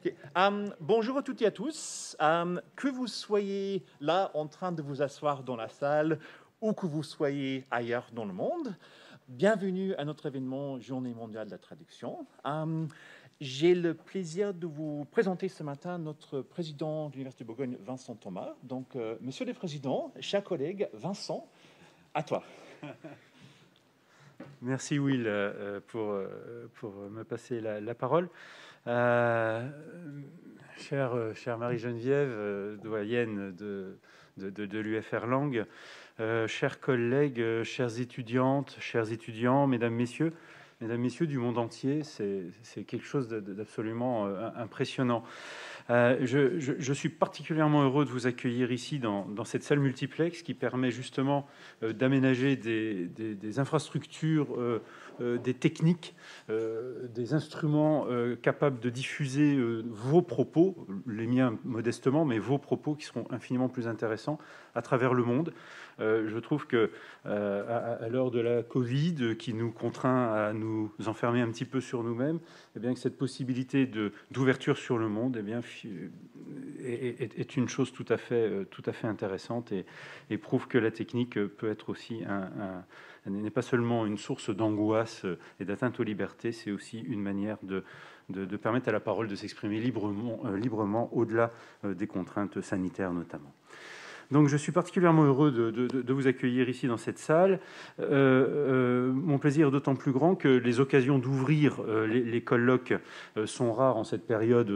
Ok. Bonjour à toutes et à tous. Que vous soyez là en train de vous asseoir dans la salle ou que vous soyez ailleurs dans le monde, bienvenue à notre événement Journée mondiale de la traduction. J'ai le plaisir de vous présenter ce matin notre président de l'Université de Bourgogne, Vincent Thomas. Donc, monsieur le président, chers collègues, Vincent, à toi. Merci Will pour me passer la parole. Chère Marie-Geneviève, doyenne de l'UFR Langue, chers collègues, chères étudiantes, chers étudiants, mesdames, messieurs du monde entier, c'est quelque chose d'absolument impressionnant. Je suis particulièrement heureux de vous accueillir ici dans cette salle multiplex qui permet justement d'aménager des infrastructures, des techniques, des instruments capables de diffuser vos propos, les miens modestement, mais vos propos qui seront infiniment plus intéressants à travers le monde. Je trouve que à l'heure de la Covid, qui nous contraint à nous enfermer un petit peu sur nous-mêmes, eh bien que cette possibilité d'ouverture sur le monde, eh bien, est une chose tout à fait intéressante et prouve que la technique peut être aussi n'est pas seulement une source d'angoisse et d'atteinte aux libertés, c'est aussi une manière de permettre à la parole de s'exprimer librement au-delà des contraintes sanitaires notamment. Donc je suis particulièrement heureux de vous accueillir ici dans cette salle. Mon plaisir est d'autant plus grand que les occasions d'ouvrir les colloques sont rares en cette période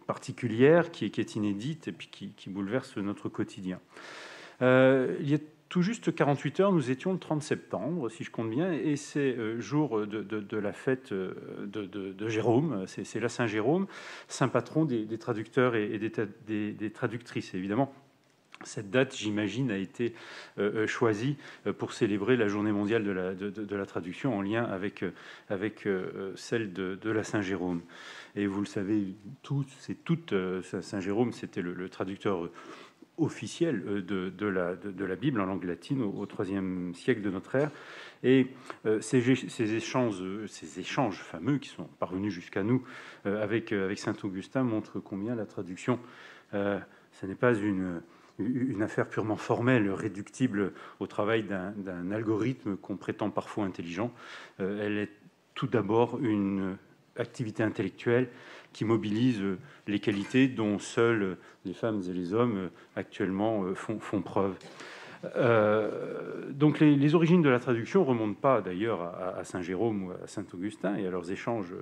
particulière qui est inédite et puis qui bouleverse notre quotidien. Il y a tout juste 48 heures, nous étions le 30 septembre, si je compte bien, et c'est jour de la fête de Jérôme, c'est la Saint-Jérôme, saint patron des traducteurs et des traductrices, évidemment. Cette date, j'imagine, a été choisie pour célébrer la Journée mondiale de la traduction en lien avec celle de la Saint-Jérôme. Et vous le savez tous et toutes, Saint-Jérôme, c'était le traducteur officiel de la Bible en langue latine au IIIe siècle de notre ère. Et ces échanges fameux qui sont parvenus jusqu'à nous avec Saint-Augustin montrent combien la traduction, ce n'est pas une affaire purement formelle, réductible au travail d'un algorithme qu'on prétend parfois intelligent. Elle est tout d'abord une activité intellectuelle qui mobilise les qualités dont seuls les femmes et les hommes actuellement font preuve. Donc les origines de la traduction ne remontent pas d'ailleurs à Saint-Jérôme ou à Saint-Augustin et à leurs échanges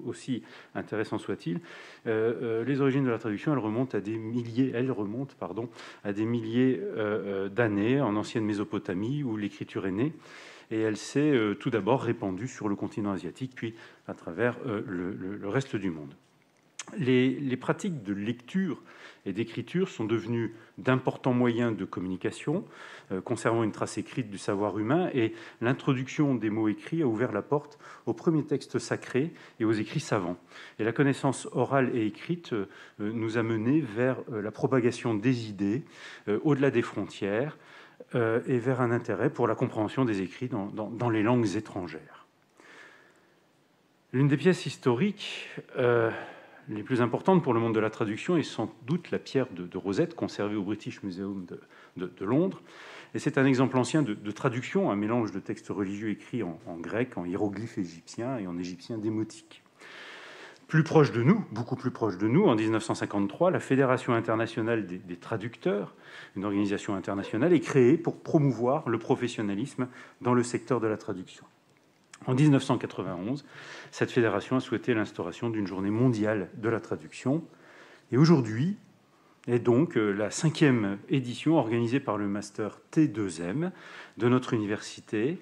aussi intéressants soient-ils. Les origines de la traduction, elles remontent à des milliers d'années en ancienne Mésopotamie où l'écriture est née. Et elle s'est tout d'abord répandue sur le continent asiatique, puis à travers le reste du monde. Les pratiques de lecture et d'écriture sont devenues d'importants moyens de communication, conservant une trace écrite du savoir humain, et l'introduction des mots écrits a ouvert la porte aux premiers textes sacrés et aux écrits savants. Et la connaissance orale et écrite nous a menés vers la propagation des idées au-delà des frontières et vers un intérêt pour la compréhension des écrits dans les langues étrangères. L'une des pièces historiques les plus importantes pour le monde de la traduction est sans doute la pierre de Rosette, conservée au British Museum de Londres. Et c'est un exemple ancien de traduction, un mélange de textes religieux écrits en grec, en hiéroglyphes égyptiens et en égyptien démotique. Plus proche de nous, beaucoup plus proche de nous, en 1953, la Fédération internationale des traducteurs, une organisation internationale, est créée pour promouvoir le professionnalisme dans le secteur de la traduction. En 1991, cette fédération a souhaité l'instauration d'une journée mondiale de la traduction. Et aujourd'hui est donc la 5e édition organisée par le Master T2M de notre université.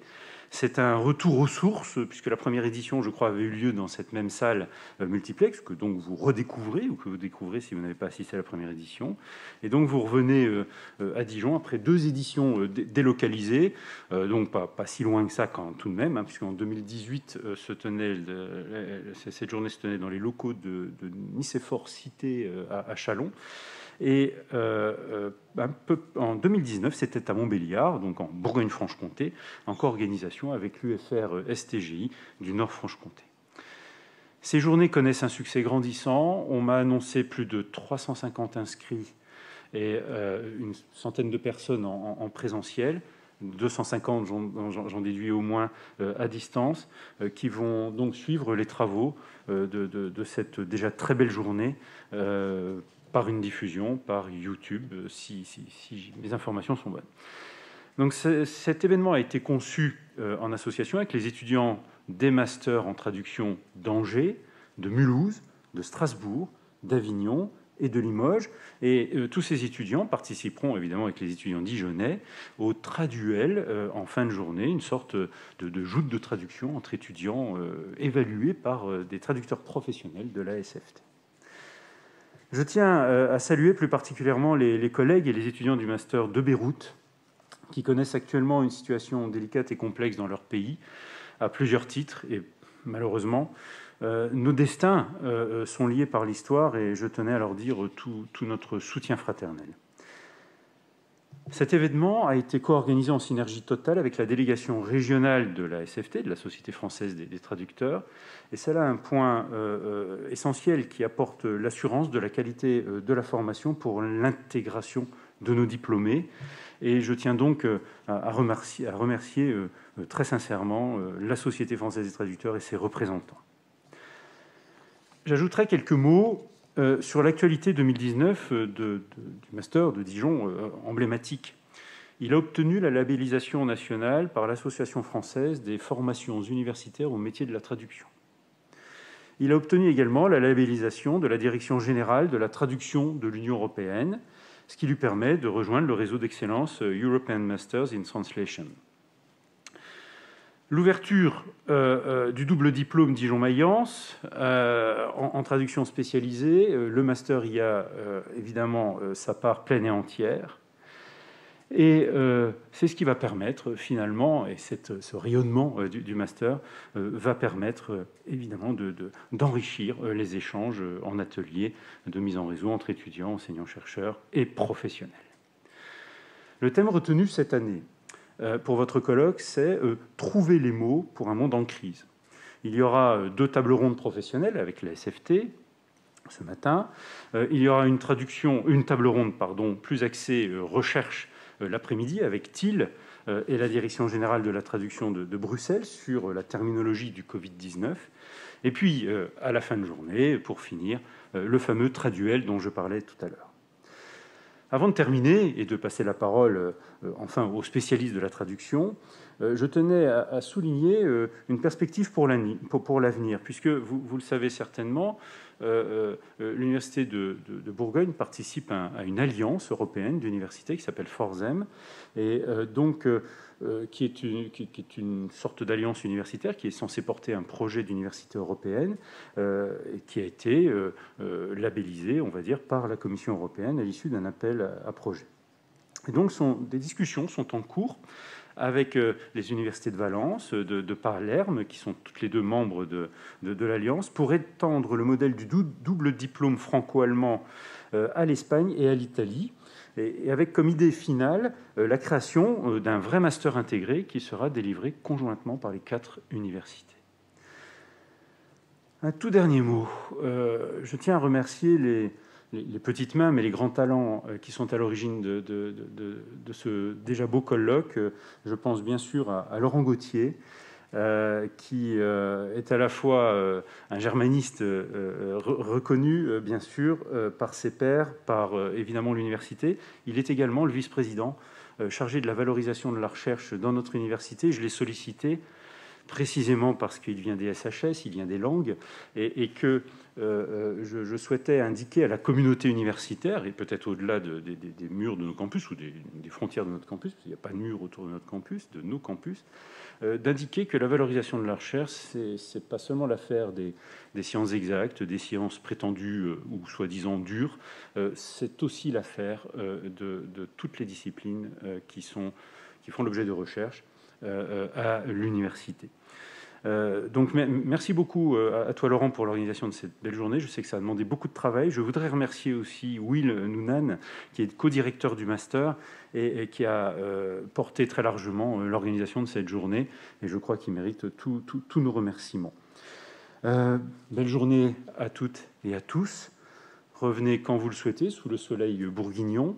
C'est un retour aux sources, puisque la première édition, je crois, avait eu lieu dans cette même salle multiplex, que donc vous redécouvrez, ou que vous découvrez si vous n'avez pas assisté à la première édition. Et donc vous revenez à Dijon après 2 éditions délocalisées, donc pas si loin que ça quand tout de même, hein, puisqu'en 2018, cette journée se tenait dans les locaux de Nicéphore Cité à Châlons. Et en 2019, c'était à Montbéliard, donc en Bourgogne-Franche-Comté, en co-organisation avec l'UFR STGI du Nord-Franche-Comté. Ces journées connaissent un succès grandissant. On m'a annoncé plus de 350 inscrits et une centaine de personnes en présentiel. 250, j'en déduis au moins, à distance, qui vont donc suivre les travaux de cette déjà très belle journée par une diffusion, par YouTube, si mes informations sont bonnes. Donc cet événement a été conçu en association avec les étudiants des masters en traduction d'Angers, de Mulhouse, de Strasbourg, d'Avignon et de Limoges. Et tous ces étudiants participeront évidemment avec les étudiants dijonnais au Traduel en fin de journée, une sorte de joute de traduction entre étudiants évalués par des traducteurs professionnels de la SFT. Je tiens à saluer plus particulièrement les collègues et les étudiants du master de Beyrouth qui connaissent actuellement une situation délicate et complexe dans leur pays à plusieurs titres et malheureusement nos destins sont liés par l'histoire et je tenais à leur dire tout notre soutien fraternel. Cet événement a été co-organisé en synergie totale avec la délégation régionale de la SFT, de la Société française des traducteurs, et c'est là un point essentiel qui apporte l'assurance de la qualité de la formation pour l'intégration de nos diplômés. Et je tiens donc à remercier très sincèrement la Société française des traducteurs et ses représentants. J'ajouterai quelques mots sur l'actualité 2019 du master de Dijon emblématique. Il a obtenu la labellisation nationale par l'Association française des formations universitaires au métier de la traduction. Il a obtenu également la labellisation de la Direction générale de la traduction de l'Union européenne, ce qui lui permet de rejoindre le réseau d'excellence European Masters in Translation. L'ouverture du double diplôme Dijon-Mayence en traduction spécialisée, le master y a évidemment sa part pleine et entière. Et c'est ce qui va permettre finalement, et ce rayonnement du master va permettre évidemment d'enrichir les échanges en atelier de mise en réseau entre étudiants, enseignants-chercheurs et professionnels. Le thème retenu cette année pour votre colloque, c'est « Trouver les mots pour un monde en crise ». Il y aura 2 tables rondes professionnelles avec la SFT ce matin. Il y aura une table ronde plus axée recherche l'après-midi avec Thiel et la Direction générale de la traduction de Bruxelles sur la terminologie du Covid-19. Et puis, à la fin de journée, pour finir, le fameux Traduel dont je parlais tout à l'heure. Avant de terminer et de passer la parole enfin aux spécialistes de la traduction, je tenais à souligner une perspective pour l'avenir, puisque vous le savez certainement, l'Université de Bourgogne participe à une alliance européenne d'universités qui s'appelle Forzem, et qui est une sorte d'alliance universitaire qui est censée porter un projet d'université européenne et qui a été labellisé, on va dire, par la Commission européenne à l'issue d'un appel à projet. Et donc, des discussions sont en cours avec les universités de Valence, de Palerme, qui sont toutes les 2 membres de l'Alliance, pour étendre le modèle du double diplôme franco-allemand à l'Espagne et à l'Italie, et avec comme idée finale la création d'un vrai master intégré qui sera délivré conjointement par les 4 universités. Un tout dernier mot. Je tiens à remercier les petites mains, mais les grands talents qui sont à l'origine de ce déjà beau colloque. Je pense bien sûr à Laurent Gauthier, qui est à la fois un germaniste reconnu, bien sûr, par ses pairs, par évidemment l'université. Il est également le vice-président chargé de la valorisation de la recherche dans notre université. Je l'ai sollicité précisément parce qu'il vient des SHS, il vient des langues, et que je souhaitais indiquer à la communauté universitaire, et peut-être au-delà des murs de nos campus, ou des frontières de notre campus, parce qu'il n'y a pas de mur autour de notre campus, de nos campus, d'indiquer que la valorisation de la recherche, c'est pas seulement l'affaire des sciences exactes, des sciences prétendues ou soi-disant dures, c'est aussi l'affaire de toutes les disciplines qui font l'objet de recherche à l'université. Donc merci beaucoup à toi Laurent pour l'organisation de cette belle journée. Je sais que ça a demandé beaucoup de travail. Je voudrais remercier aussi Will Noonan, qui est co-directeur du master et qui a porté très largement l'organisation de cette journée, et je crois qu'il mérite tous nos remerciements. Belle journée à toutes et à tous. Revenez quand vous le souhaitez, sous le soleil bourguignon.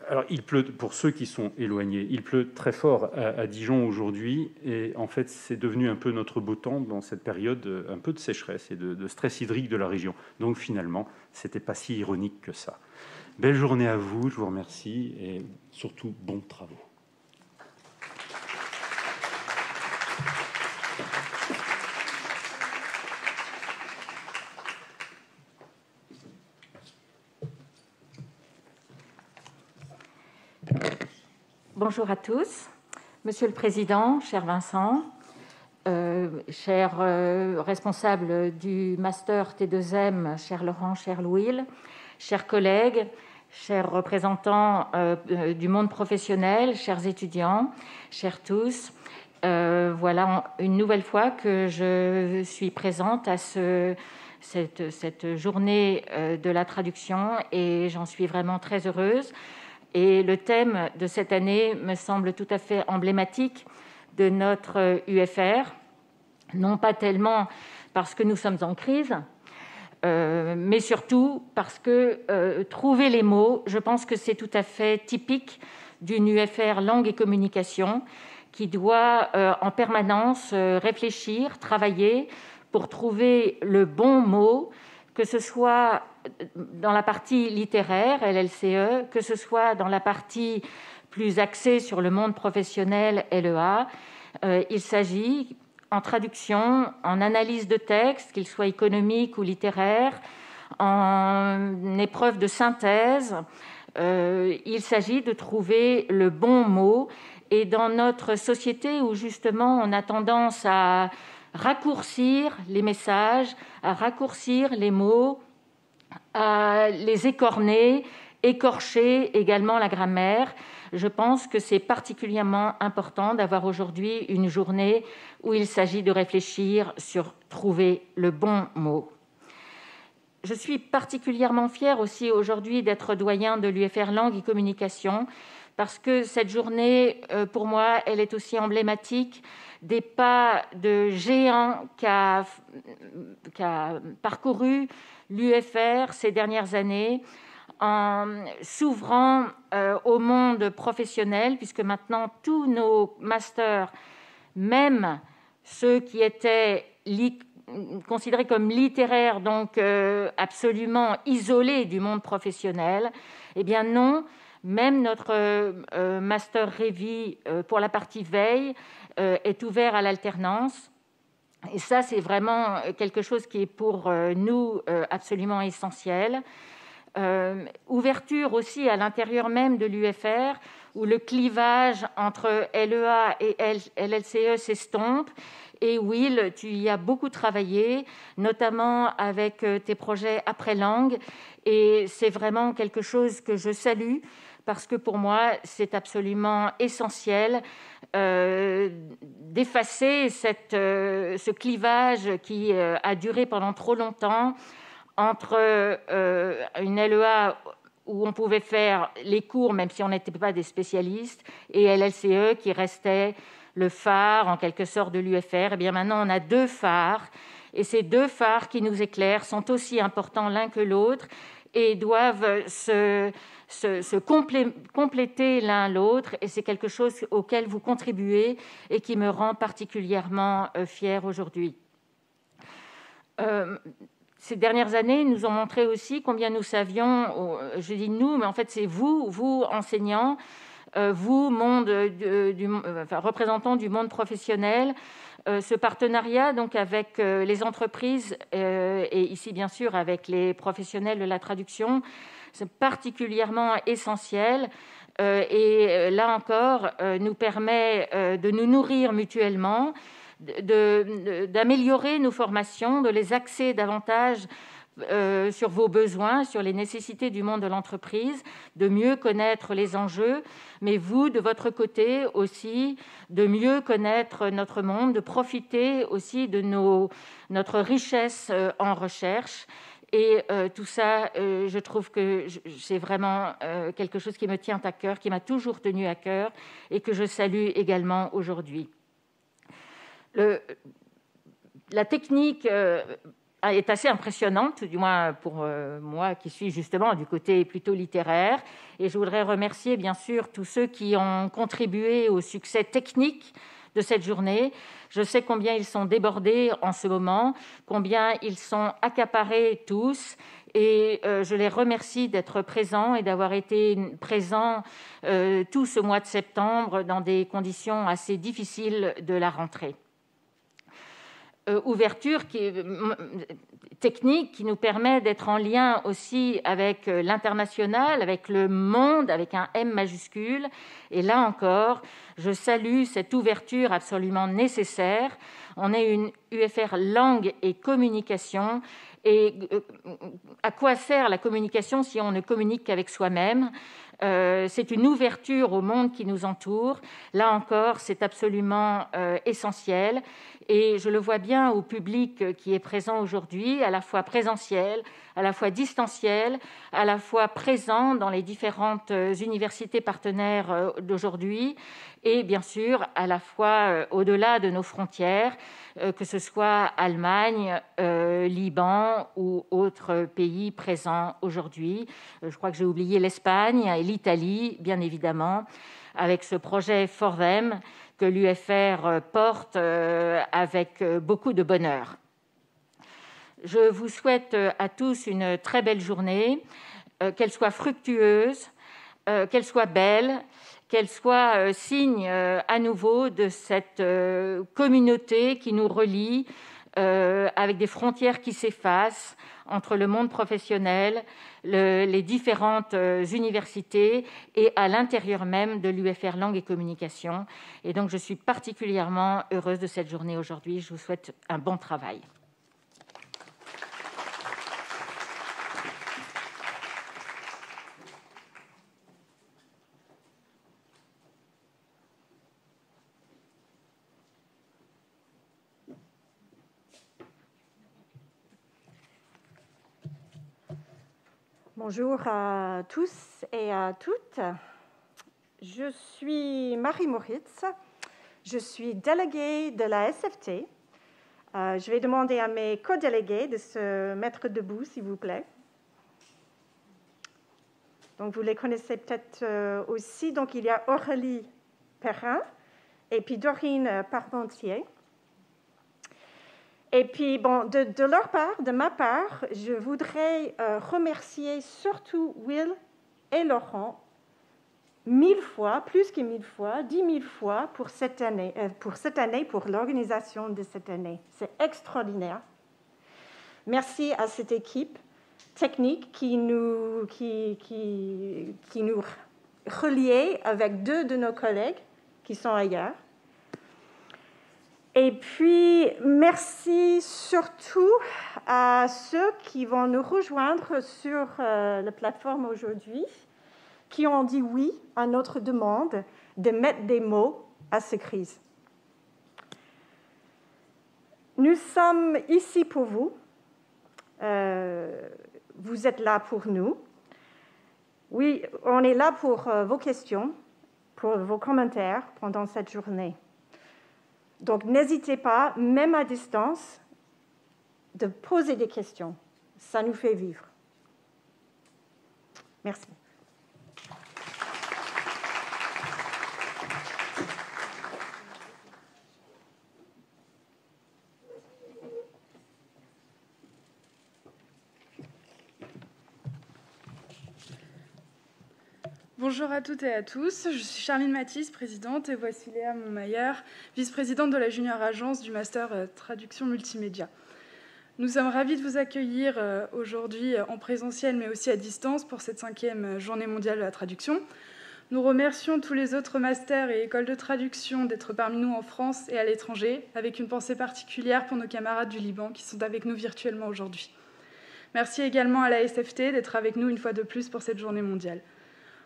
Alors, il pleut, pour ceux qui sont éloignés, il pleut très fort à Dijon aujourd'hui. Et en fait, c'est devenu un peu notre beau temps dans cette période un peu de sécheresse et de stress hydrique de la région. Donc, finalement, ce n'était pas si ironique que ça. Belle journée à vous, je vous remercie. Et surtout, bons travaux. Bonjour à tous. Monsieur le Président, cher Vincent, cher responsable du Master T2M, cher Laurent, cher Louis, chers collègues, chers représentants du monde professionnel, chers étudiants, chers tous, voilà une nouvelle fois que je suis présente à cette journée de la traduction et j'en suis vraiment très heureuse. Et le thème de cette année me semble tout à fait emblématique de notre UFR, non pas tellement parce que nous sommes en crise, mais surtout parce que trouver les mots, je pense que c'est tout à fait typique d'une UFR langue et communication qui doit en permanence réfléchir, travailler pour trouver le bon mot, que ce soit dans la partie littéraire, LLCE, que ce soit dans la partie plus axée sur le monde professionnel, LEA. Il s'agit, en traduction, en analyse de texte, qu'il soit économique ou littéraire, en épreuve de synthèse, il s'agit de trouver le bon mot. Et dans notre société où justement on a tendance à raccourcir les messages, à raccourcir les mots, à les écorner, écorcher également la grammaire. Je pense que c'est particulièrement important d'avoir aujourd'hui une journée où il s'agit de réfléchir sur trouver le bon mot. Je suis particulièrement fière aussi aujourd'hui d'être doyen de l'UFR Langue et Communication parce que cette journée, pour moi, elle est aussi emblématique des pas de géant qu'a parcouru l'UFR ces dernières années en s'ouvrant au monde professionnel, puisque maintenant tous nos masters, même ceux qui étaient considérés comme littéraires, donc absolument isolés du monde professionnel, eh bien non, même notre master Révi pour la partie veille est ouvert à l'alternance. Et ça, c'est vraiment quelque chose qui est pour nous absolument essentiel. Ouverture aussi à l'intérieur même de l'UFR, où le clivage entre LEA et LLCE s'estompe. Et Will, tu y as beaucoup travaillé, notamment avec tes projets après-langue. Et c'est vraiment quelque chose que je salue, parce que pour moi, c'est absolument essentiel d'effacer ce clivage qui a duré pendant trop longtemps entre une LEA où on pouvait faire les cours, même si on n'était pas des spécialistes, et LLCE qui restait le phare, en quelque sorte, de l'UFR. Et bien maintenant, on a deux phares, et ces deux phares qui nous éclairent sont aussi importants l'un que l'autre et doivent se compléter l'un l'autre, et c'est quelque chose auquel vous contribuez et qui me rend particulièrement fière aujourd'hui. Ces dernières années nous ont montré aussi combien nous savions, je dis nous, mais en fait c'est vous enseignants, vous, représentants du monde professionnel, ce partenariat donc avec les entreprises et ici bien sûr avec les professionnels de la traduction, c'est particulièrement essentiel et là encore nous permet de nous nourrir mutuellement, d'améliorer nos formations, de les axer davantage sur vos besoins, sur les nécessités du monde de l'entreprise, de mieux connaître les enjeux, mais vous, de votre côté aussi, de mieux connaître notre monde, de profiter aussi de notre richesse en recherche. Et tout ça, je trouve que c'est vraiment quelque chose qui me tient à cœur, qui m'a toujours tenu à cœur et que je salue également aujourd'hui. La technique est assez impressionnante, du moins pour moi qui suis justement du côté plutôt littéraire. Et je voudrais remercier bien sûr tous ceux qui ont contribué au succès technique de cette journée. Je sais combien ils sont débordés en ce moment, combien ils sont accaparés tous. Et je les remercie d'être présents et d'avoir été présents tout ce mois de septembre dans des conditions assez difficiles de la rentrée. Ouverture technique qui nous permet d'être en lien aussi avec l'international, avec le monde, avec un M majuscule. Et là encore, je salue cette ouverture absolument nécessaire. On est une UFR langue et communication. Et à quoi sert la communication si on ne communique qu'avec soi-même ? C'est une ouverture au monde qui nous entoure. Là encore, c'est absolument essentiel. Et je le vois bien au public qui est présent aujourd'hui, à la fois présentiel, à la fois distanciel, à la fois présent dans les différentes universités partenaires d'aujourd'hui et bien sûr à la fois au-delà de nos frontières, que ce soit Allemagne, Liban ou autres pays présents aujourd'hui. Je crois que j'ai oublié l'Espagne et l'Italie, bien évidemment, avec ce projet For Them que l'UFR porte avec beaucoup de bonheur. Je vous souhaite à tous une très belle journée, qu'elle soit fructueuse, qu'elle soit belle, qu'elle soit signe à nouveau de cette communauté qui nous relie avec des frontières qui s'effacent entre le monde professionnel, les différentes universités et à l'intérieur même de l'UFR Langue et Communication. Et donc, je suis particulièrement heureuse de cette journée aujourd'hui. Je vous souhaite un bon travail. Bonjour à tous et à toutes. Je suis Marie Moritz. Je suis déléguée de la SFT. Je vais demander à mes co-délégués de se mettre debout, s'il vous plaît. Donc, vous les connaissez peut-être aussi. Donc, il y a Aurélie Perrin et puis Dorine Parmentier. Et puis, bon, de leur part, de ma part, je voudrais remercier surtout Will et Laurent 1000 fois, plus que 1000 fois, 10 000 fois pour cette année, pour l'organisation de cette année. C'est extraordinaire. Merci à cette équipe technique qui nous reliait avec 2 de nos collègues qui sont ailleurs. Et puis, merci surtout à ceux qui vont nous rejoindre sur la plateforme aujourd'hui, qui ont dit oui à notre demande de mettre des mots à cette crise. Nous sommes ici pour vous. Vous êtes là pour nous. Oui, on est là pour vos questions, pour vos commentaires pendant cette journée. Donc, n'hésitez pas, même à distance, de poser des questions. Ça nous fait vivre. Merci. Bonjour à toutes et à tous, je suis Charline Mathis, présidente, et voici Léa Montmayer, vice-présidente de la Junior Agence du Master Traduction Multimédia. Nous sommes ravis de vous accueillir aujourd'hui en présentiel, mais aussi à distance, pour cette 5e Journée mondiale de la traduction. Nous remercions tous les autres masters et écoles de traduction d'être parmi nous en France et à l'étranger, avec une pensée particulière pour nos camarades du Liban qui sont avec nous virtuellement aujourd'hui. Merci également à la SFT d'être avec nous une fois de plus pour cette journée mondiale.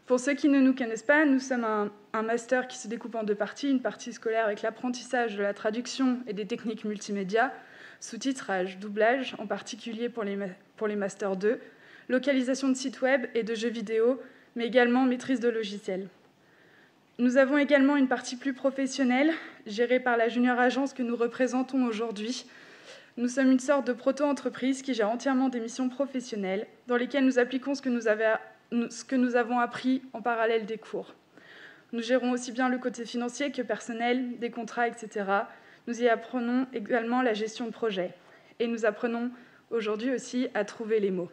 Pour ceux qui ne nous connaissent pas, nous sommes un master qui se découpe en 2 parties. Une partie scolaire avec l'apprentissage de la traduction et des techniques multimédia, sous-titrage, doublage, en particulier pour les Masters 2, localisation de sites web et de jeux vidéo, mais également maîtrise de logiciels. Nous avons également une partie plus professionnelle, gérée par la Junior Agence que nous représentons aujourd'hui, Nous sommes une sorte de proto-entreprise qui gère entièrement des missions professionnelles dans lesquelles nous appliquons ce que nous avons appris en parallèle des cours. Nous gérons aussi bien le côté financier que personnel, des contrats, etc. Nous y apprenons également la gestion de projet. Et nous apprenons aujourd'hui aussi à trouver les mots.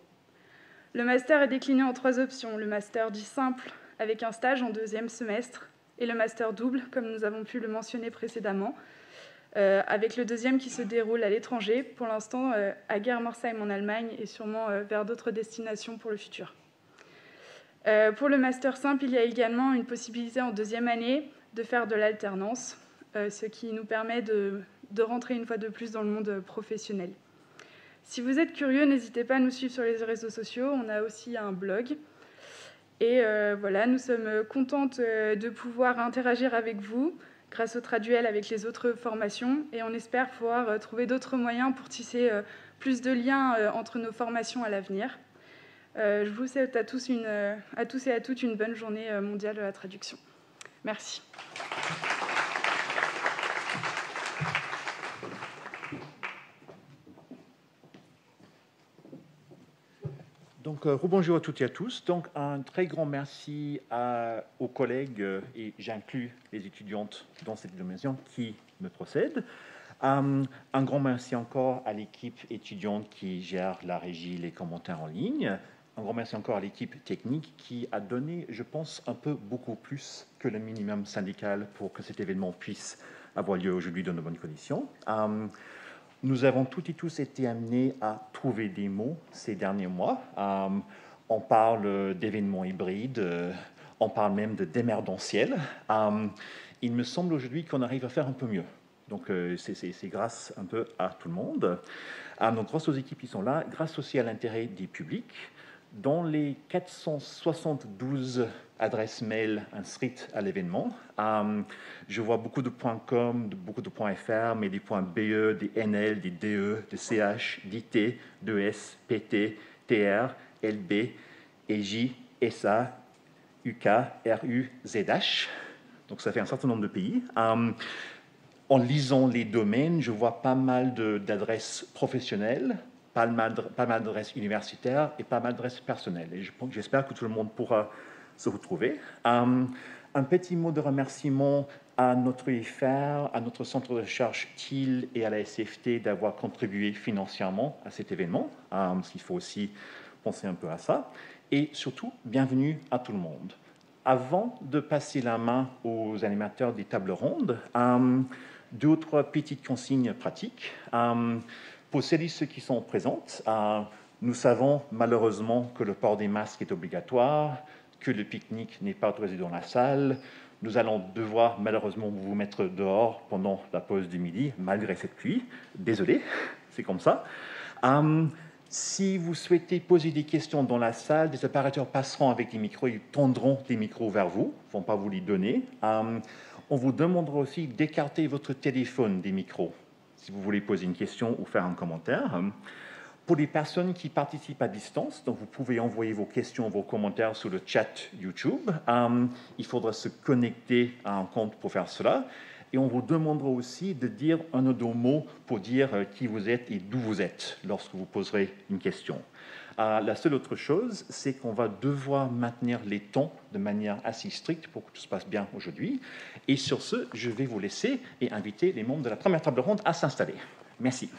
Le master est décliné en 3 options. Le master dit simple, avec un stage en 2e semestre, et le master double, comme nous avons pu le mentionner précédemment, avec le 2e qui se déroule à l'étranger, pour l'instant à Germersheim en Allemagne et sûrement vers d'autres destinations pour le futur. Pour le master simple, il y a également une possibilité en 2e année de faire de l'alternance, ce qui nous permet de rentrer une fois de plus dans le monde professionnel. Si vous êtes curieux, n'hésitez pas à nous suivre sur les réseaux sociaux. On a aussi un blog. Et voilà, nous sommes contentes de pouvoir interagir avec vous grâce au Traduel avec les autres formations. Et on espère pouvoir trouver d'autres moyens pour tisser plus de liens entre nos formations à l'avenir. Je vous souhaite à tous et à toutes une bonne journée mondiale de la traduction. Merci. Donc, rebonjour à toutes et à tous. Donc, un très grand merci aux collègues, et j'inclus les étudiantes dans cette dimension qui me procèdent. Un grand merci encore à l'équipe étudiante qui gère la régie, les commentaires en ligne. Un grand merci encore à l'équipe technique qui a donné, je pense, beaucoup plus que le minimum syndical pour que cet événement puisse avoir lieu aujourd'hui dans de bonnes conditions. Nous avons toutes et tous été amenés à trouver des mots ces derniers mois. On parle d'événements hybrides, on parle même de démerdentiel. Il me semble aujourd'hui qu'on arrive à faire un peu mieux. Donc, c'est grâce un peu à tout le monde. Donc, grâce aux équipes qui sont là, grâce aussi à l'intérêt des publics. Dans les 472 adresses mail inscrites à l'événement, je vois beaucoup de .com, beaucoup de .fr, mais des .be, des NL, des DE, des CH, d'IT, d'ES, PT, TR, LB, EJ, SA, UK, RU, ZH. Donc ça fait un certain nombre de pays. En lisant les domaines, je vois pas mal d'adresses professionnelles, pas mal d'adresses universitaires et pas mal d'adresses personnelles. Et j'espère que tout le monde pourra se retrouver. Un petit mot de remerciement à notre IFR, à notre centre de recherche TIL et à la SFT d'avoir contribué financièrement à cet événement, parce qu'il faut aussi penser un peu à ça. Et surtout, bienvenue à tout le monde. Avant de passer la main aux animateurs des tables rondes, 2 ou 3 petites consignes pratiques. Pour celles et ceux qui sont présentes, nous savons malheureusement que le port des masques est obligatoire, que le pique-nique n'est pas autorisé dans la salle. Nous allons devoir malheureusement vous mettre dehors pendant la pause du midi, malgré cette pluie. Désolé, c'est comme ça. Si vous souhaitez poser des questions dans la salle, des opérateurs passeront avec des micros, ils tendront des micros vers vous, ils ne vont pas vous les donner. On vous demandera aussi d'écarter votre téléphone des micros, si vous voulez poser une question ou faire un commentaire. Pour les personnes qui participent à distance, donc vous pouvez envoyer vos questions, vos commentaires sur le chat YouTube. Il faudra se connecter à un compte pour faire cela. Et on vous demandera aussi de dire un ou 2 mots pour dire qui vous êtes et d'où vous êtes lorsque vous poserez une question. La seule autre chose, c'est qu'on va devoir maintenir les temps de manière assez stricte pour que tout se passe bien aujourd'hui. Et sur ce, je vais vous laisser et inviter les membres de la première table ronde à s'installer. Merci.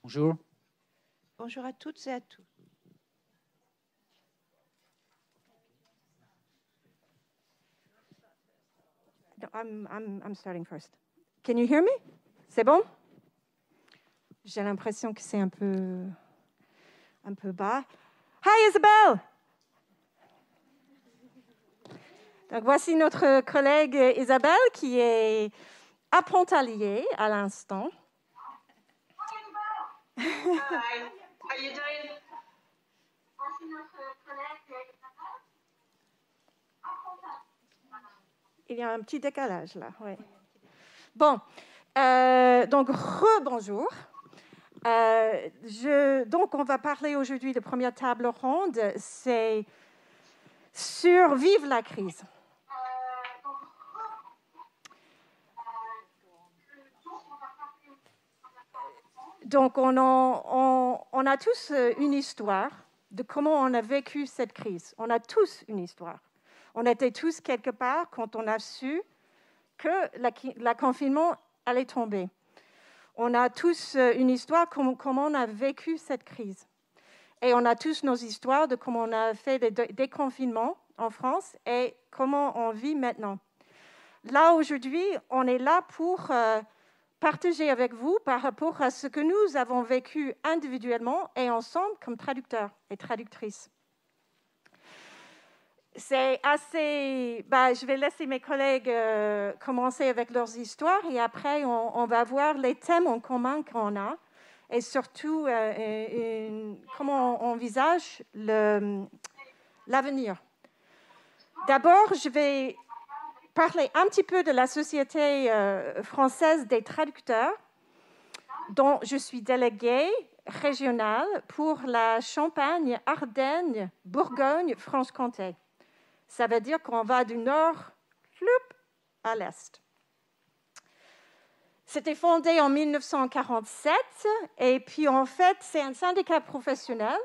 Bonjour. Bonjour à toutes et à tous. No, I'm starting first. Can you hear me? C'est bon? J'ai l'impression que c'est un peu bas. Hi Isabelle! Donc voici notre collègue Isabelle qui est apprentaliée à l'instant. Hi. How you doing? Voici notre collègue. Il y a un petit décalage là, oui. Bon, donc rebonjour. Donc on va parler aujourd'hui de première table ronde, c'est survivre la crise. Donc on a tous une histoire de comment on a vécu cette crise. On a tous une histoire. On était tous quelque part quand on a su que le confinement allait tomber. On a tous une histoire comment on a vécu cette crise. Et on a tous nos histoires de comment on a fait des déconfinements en France et comment on vit maintenant. Là, aujourd'hui, on est là pour partager avec vous par rapport à ce que nous avons vécu individuellement et ensemble comme traducteurs et traductrices. C'est assez... je vais laisser mes collègues commencer avec leurs histoires et après, on va voir les thèmes en commun qu'on a et surtout comment on envisage l'avenir. D'abord, je vais parler un petit peu de la Société française des traducteurs, dont je suis déléguée régionale pour la Champagne, Ardennes, Bourgogne, Franche-Comté. Ça veut dire qu'on va du nord à l'est. C'était fondé en 1947 et puis en fait, c'est un syndicat professionnel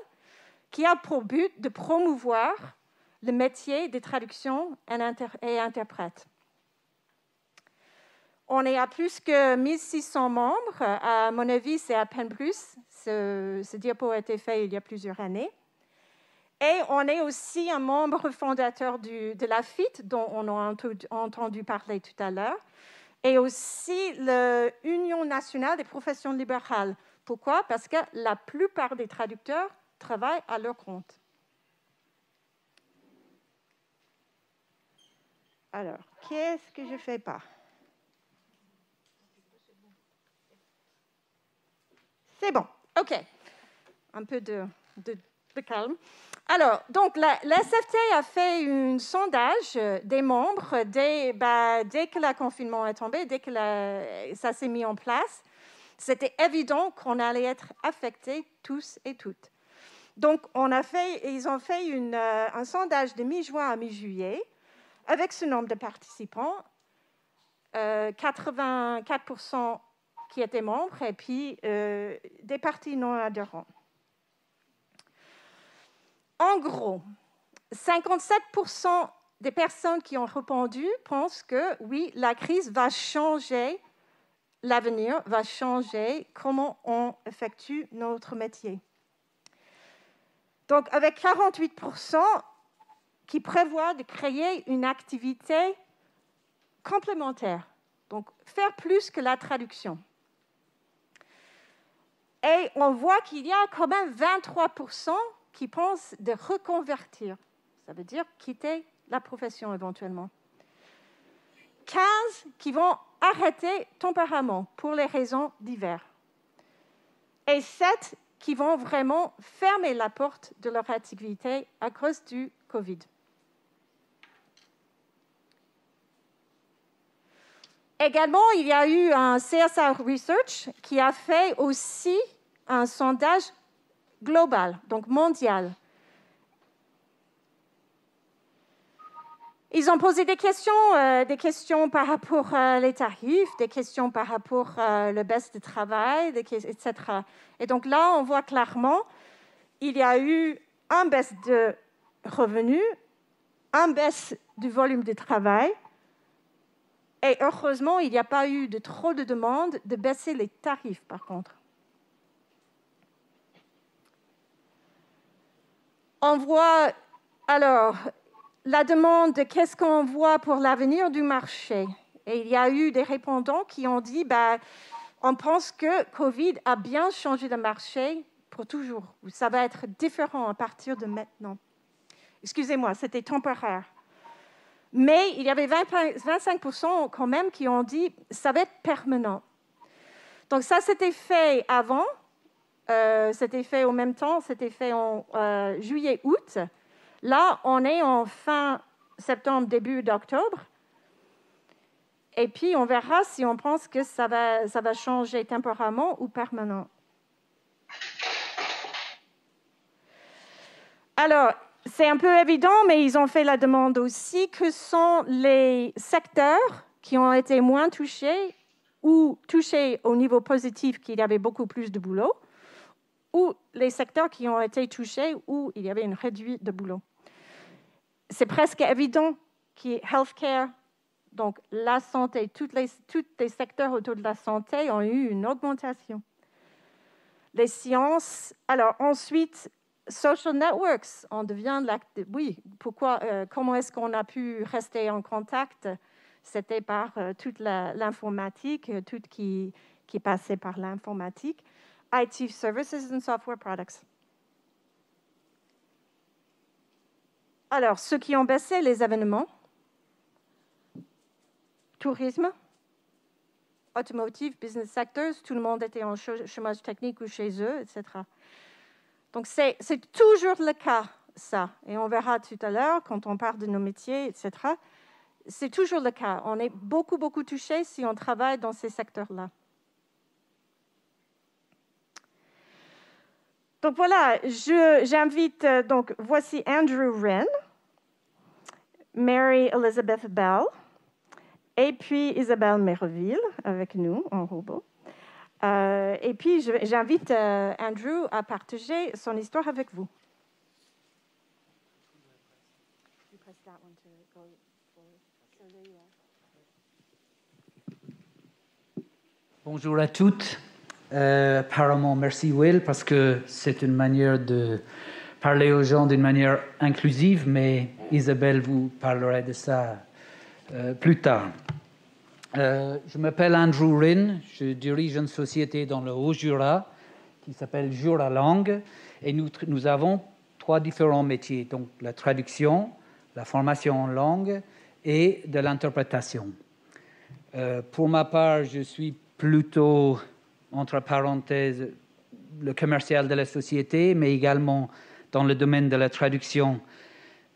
qui a pour but de promouvoir le métier de traduction et interprète. On est à plus que 1600 membres. À mon avis, c'est à peine plus. Ce diapo a été fait il y a plusieurs années. Et on est aussi un membre fondateur de la FIT, dont on a entendu parler tout à l'heure, et aussi l'Union nationale des professions libérales. Pourquoi? Parce que la plupart des traducteurs travaillent à leur compte. Alors, qu'est-ce que je ne fais pas? C'est bon, OK. Un peu de calme. Alors, donc, la SFT a fait un sondage des membres dès que le confinement est tombé, dès que ça s'est mis en place. C'était évident qu'on allait être affectés tous et toutes. Donc, ils ont fait un sondage de mi-juin à mi-juillet avec ce nombre de participants, 84% qui étaient membres et puis des partis non adhérents. En gros, 57% des personnes qui ont répondu pensent que oui, la crise va changer l'avenir, va changer comment on effectue notre métier. Donc, avec 48% qui prévoient de créer une activité complémentaire, donc faire plus que la traduction. Et on voit qu'il y a quand même 23% qui pensent de reconvertir. Ça veut dire quitter la profession éventuellement. 15 qui vont arrêter temporairement pour les raisons diverses. Et 7 qui vont vraiment fermer la porte de leur activité à cause du Covid. Également, il y a eu un CSR Research qui a fait aussi un sondage global, donc mondial. Ils ont posé des questions par rapport aux tarifs, des questions par rapport à la baisse de travail, etc. Et donc là, on voit clairement il y a eu une baisse de revenus, une baisse du volume de travail, et heureusement, il n'y a pas eu trop de demandes de baisser les tarifs, par contre. On voit alors la demande de qu'est-ce qu'on voit pour l'avenir du marché. Et il y a eu des répondants qui ont dit on pense que Covid a bien changé le marché pour toujours. Ça va être différent à partir de maintenant. Excusez-moi, c'était temporaire. Mais il y avait 25% quand même qui ont dit ça va être permanent. Donc ça, c'était fait avant c'était fait au même temps, c'était fait en juillet-août. Là, on est en fin septembre, début d'octobre. Et puis, on verra si on pense que ça va changer temporairement ou permanent. Alors, c'est un peu évident, mais ils ont fait la demande aussi. Que sont les secteurs qui ont été moins touchés ou touchés au niveau positif, qu'il y avait beaucoup plus de boulot, ou les secteurs qui ont été touchés où il y avait une réduction de boulot? C'est presque évident que healthcare, donc la santé, tous les secteurs autour de la santé ont eu une augmentation. Les sciences, alors ensuite, social networks, on devient oui, pourquoi, comment est-ce qu'on a pu rester en contact? C'était par toute l'informatique, tout qui passait par l'informatique. IT services and software products. Alors, ceux qui ont baissé, les événements, tourisme, automotive, business sectors, tout le monde était en chômage technique ou chez eux, etc. Donc, c'est toujours le cas, ça. Et on verra tout à l'heure, quand on parle de nos métiers, etc. C'est toujours le cas. On est beaucoup, beaucoup touché si on travaille dans ces secteurs-là. Donc voilà, j'invite, donc voici Andrew Wren, Mary Elizabeth Bell, et puis Isabelle Merville avec nous en robot. Et puis j'invite Andrew à partager son histoire avec vous. Bonjour à toutes. Apparemment, merci Will, parce que c'est une manière de parler aux gens d'une manière inclusive, mais Isabelle vous parlera de ça plus tard. Je m'appelle Andrew Wren, je dirige une société dans le Haut-Jura qui s'appelle Juralangue, et nous avons 3 différents métiers, donc la traduction, la formation en langue et de l'interprétation. Pour ma part, je suis plutôt, entre parenthèses, le commercial de la société, mais également dans le domaine de la traduction.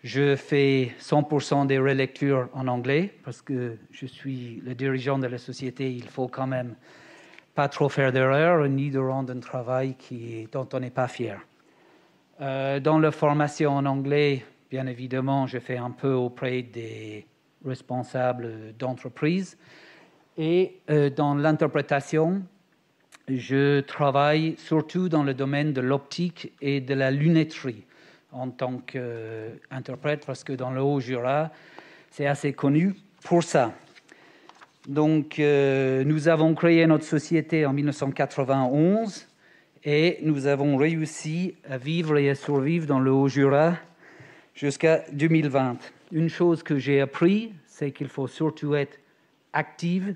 Je fais 100% des relectures en anglais parce que je suis le dirigeant de la société. Il faut quand même pas trop faire d'erreurs ni de rendre un travail dont on n'est pas fier. Dans la formation en anglais, bien évidemment, je fais un peu auprès des responsables d'entreprise. Et dans l'interprétation, je travaille surtout dans le domaine de l'optique et de la lunetterie en tant qu'interprète, parce que dans le Haut-Jura, c'est assez connu pour ça. Donc, nous avons créé notre société en 1991 et nous avons réussi à vivre et à survivre dans le Haut-Jura jusqu'à 2020. Une chose que j'ai appris, c'est qu'il faut surtout être active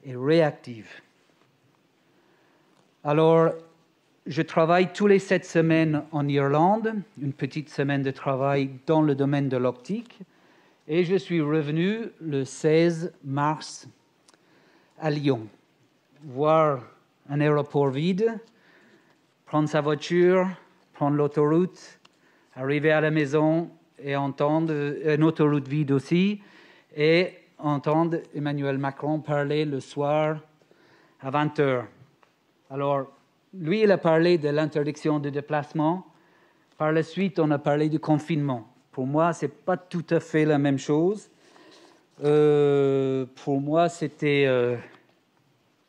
et réactive. Alors, je travaille tous les 7 semaines en Irlande, une petite semaine de travail dans le domaine de l'optique, et je suis revenu le 16 mars à Lyon, voir un aéroport vide, prendre sa voiture, prendre l'autoroute, arriver à la maison et entendre une autoroute vide aussi, et entendre Emmanuel Macron parler le soir à 20h. Alors, lui, il a parlé de l'interdiction de déplacement. Par la suite, on a parlé du confinement. Pour moi, ce n'est pas tout à fait la même chose. Pour moi, c'était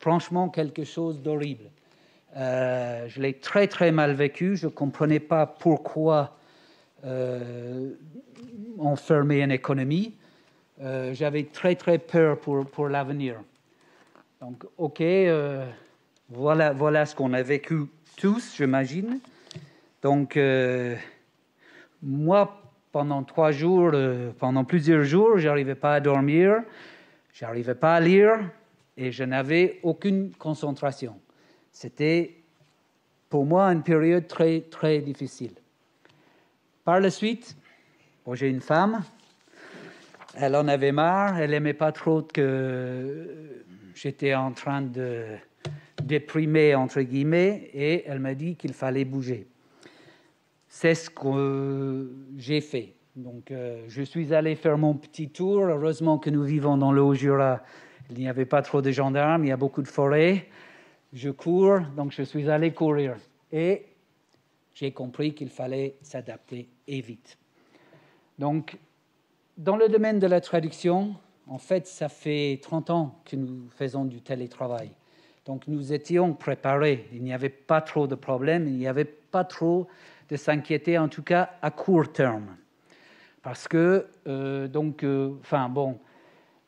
franchement quelque chose d'horrible. Je l'ai très, très mal vécu. Je ne comprenais pas pourquoi on fermait une économie. J'avais très, très peur pour l'avenir. Donc, OK, voilà ce qu'on a vécu tous, j'imagine. Donc, moi, pendant 3 jours, pendant plusieurs jours, je n'arrivais pas à dormir, je n'arrivais pas à lire et je n'avais aucune concentration. C'était, pour moi, une période très, très difficile. Par la suite, bon, j'ai une femme. Elle en avait marre, elle n'aimait pas trop que j'étais en train de déprimée, entre guillemets, et elle m'a dit qu'il fallait bouger. C'est ce que j'ai fait. Donc, je suis allé faire mon petit tour. Heureusement que nous vivons dans le Haut-Jura. Il n'y avait pas trop de gendarmes, il y a beaucoup de forêts. Je cours, donc je suis allé courir. Et j'ai compris qu'il fallait s'adapter et vite. Donc, dans le domaine de la traduction, en fait, ça fait 30 ans que nous faisons du télétravail. Donc, nous étions préparés. Il n'y avait pas trop de problèmes, il n'y avait pas trop de s'inquiéter, en tout cas à court terme. Parce que,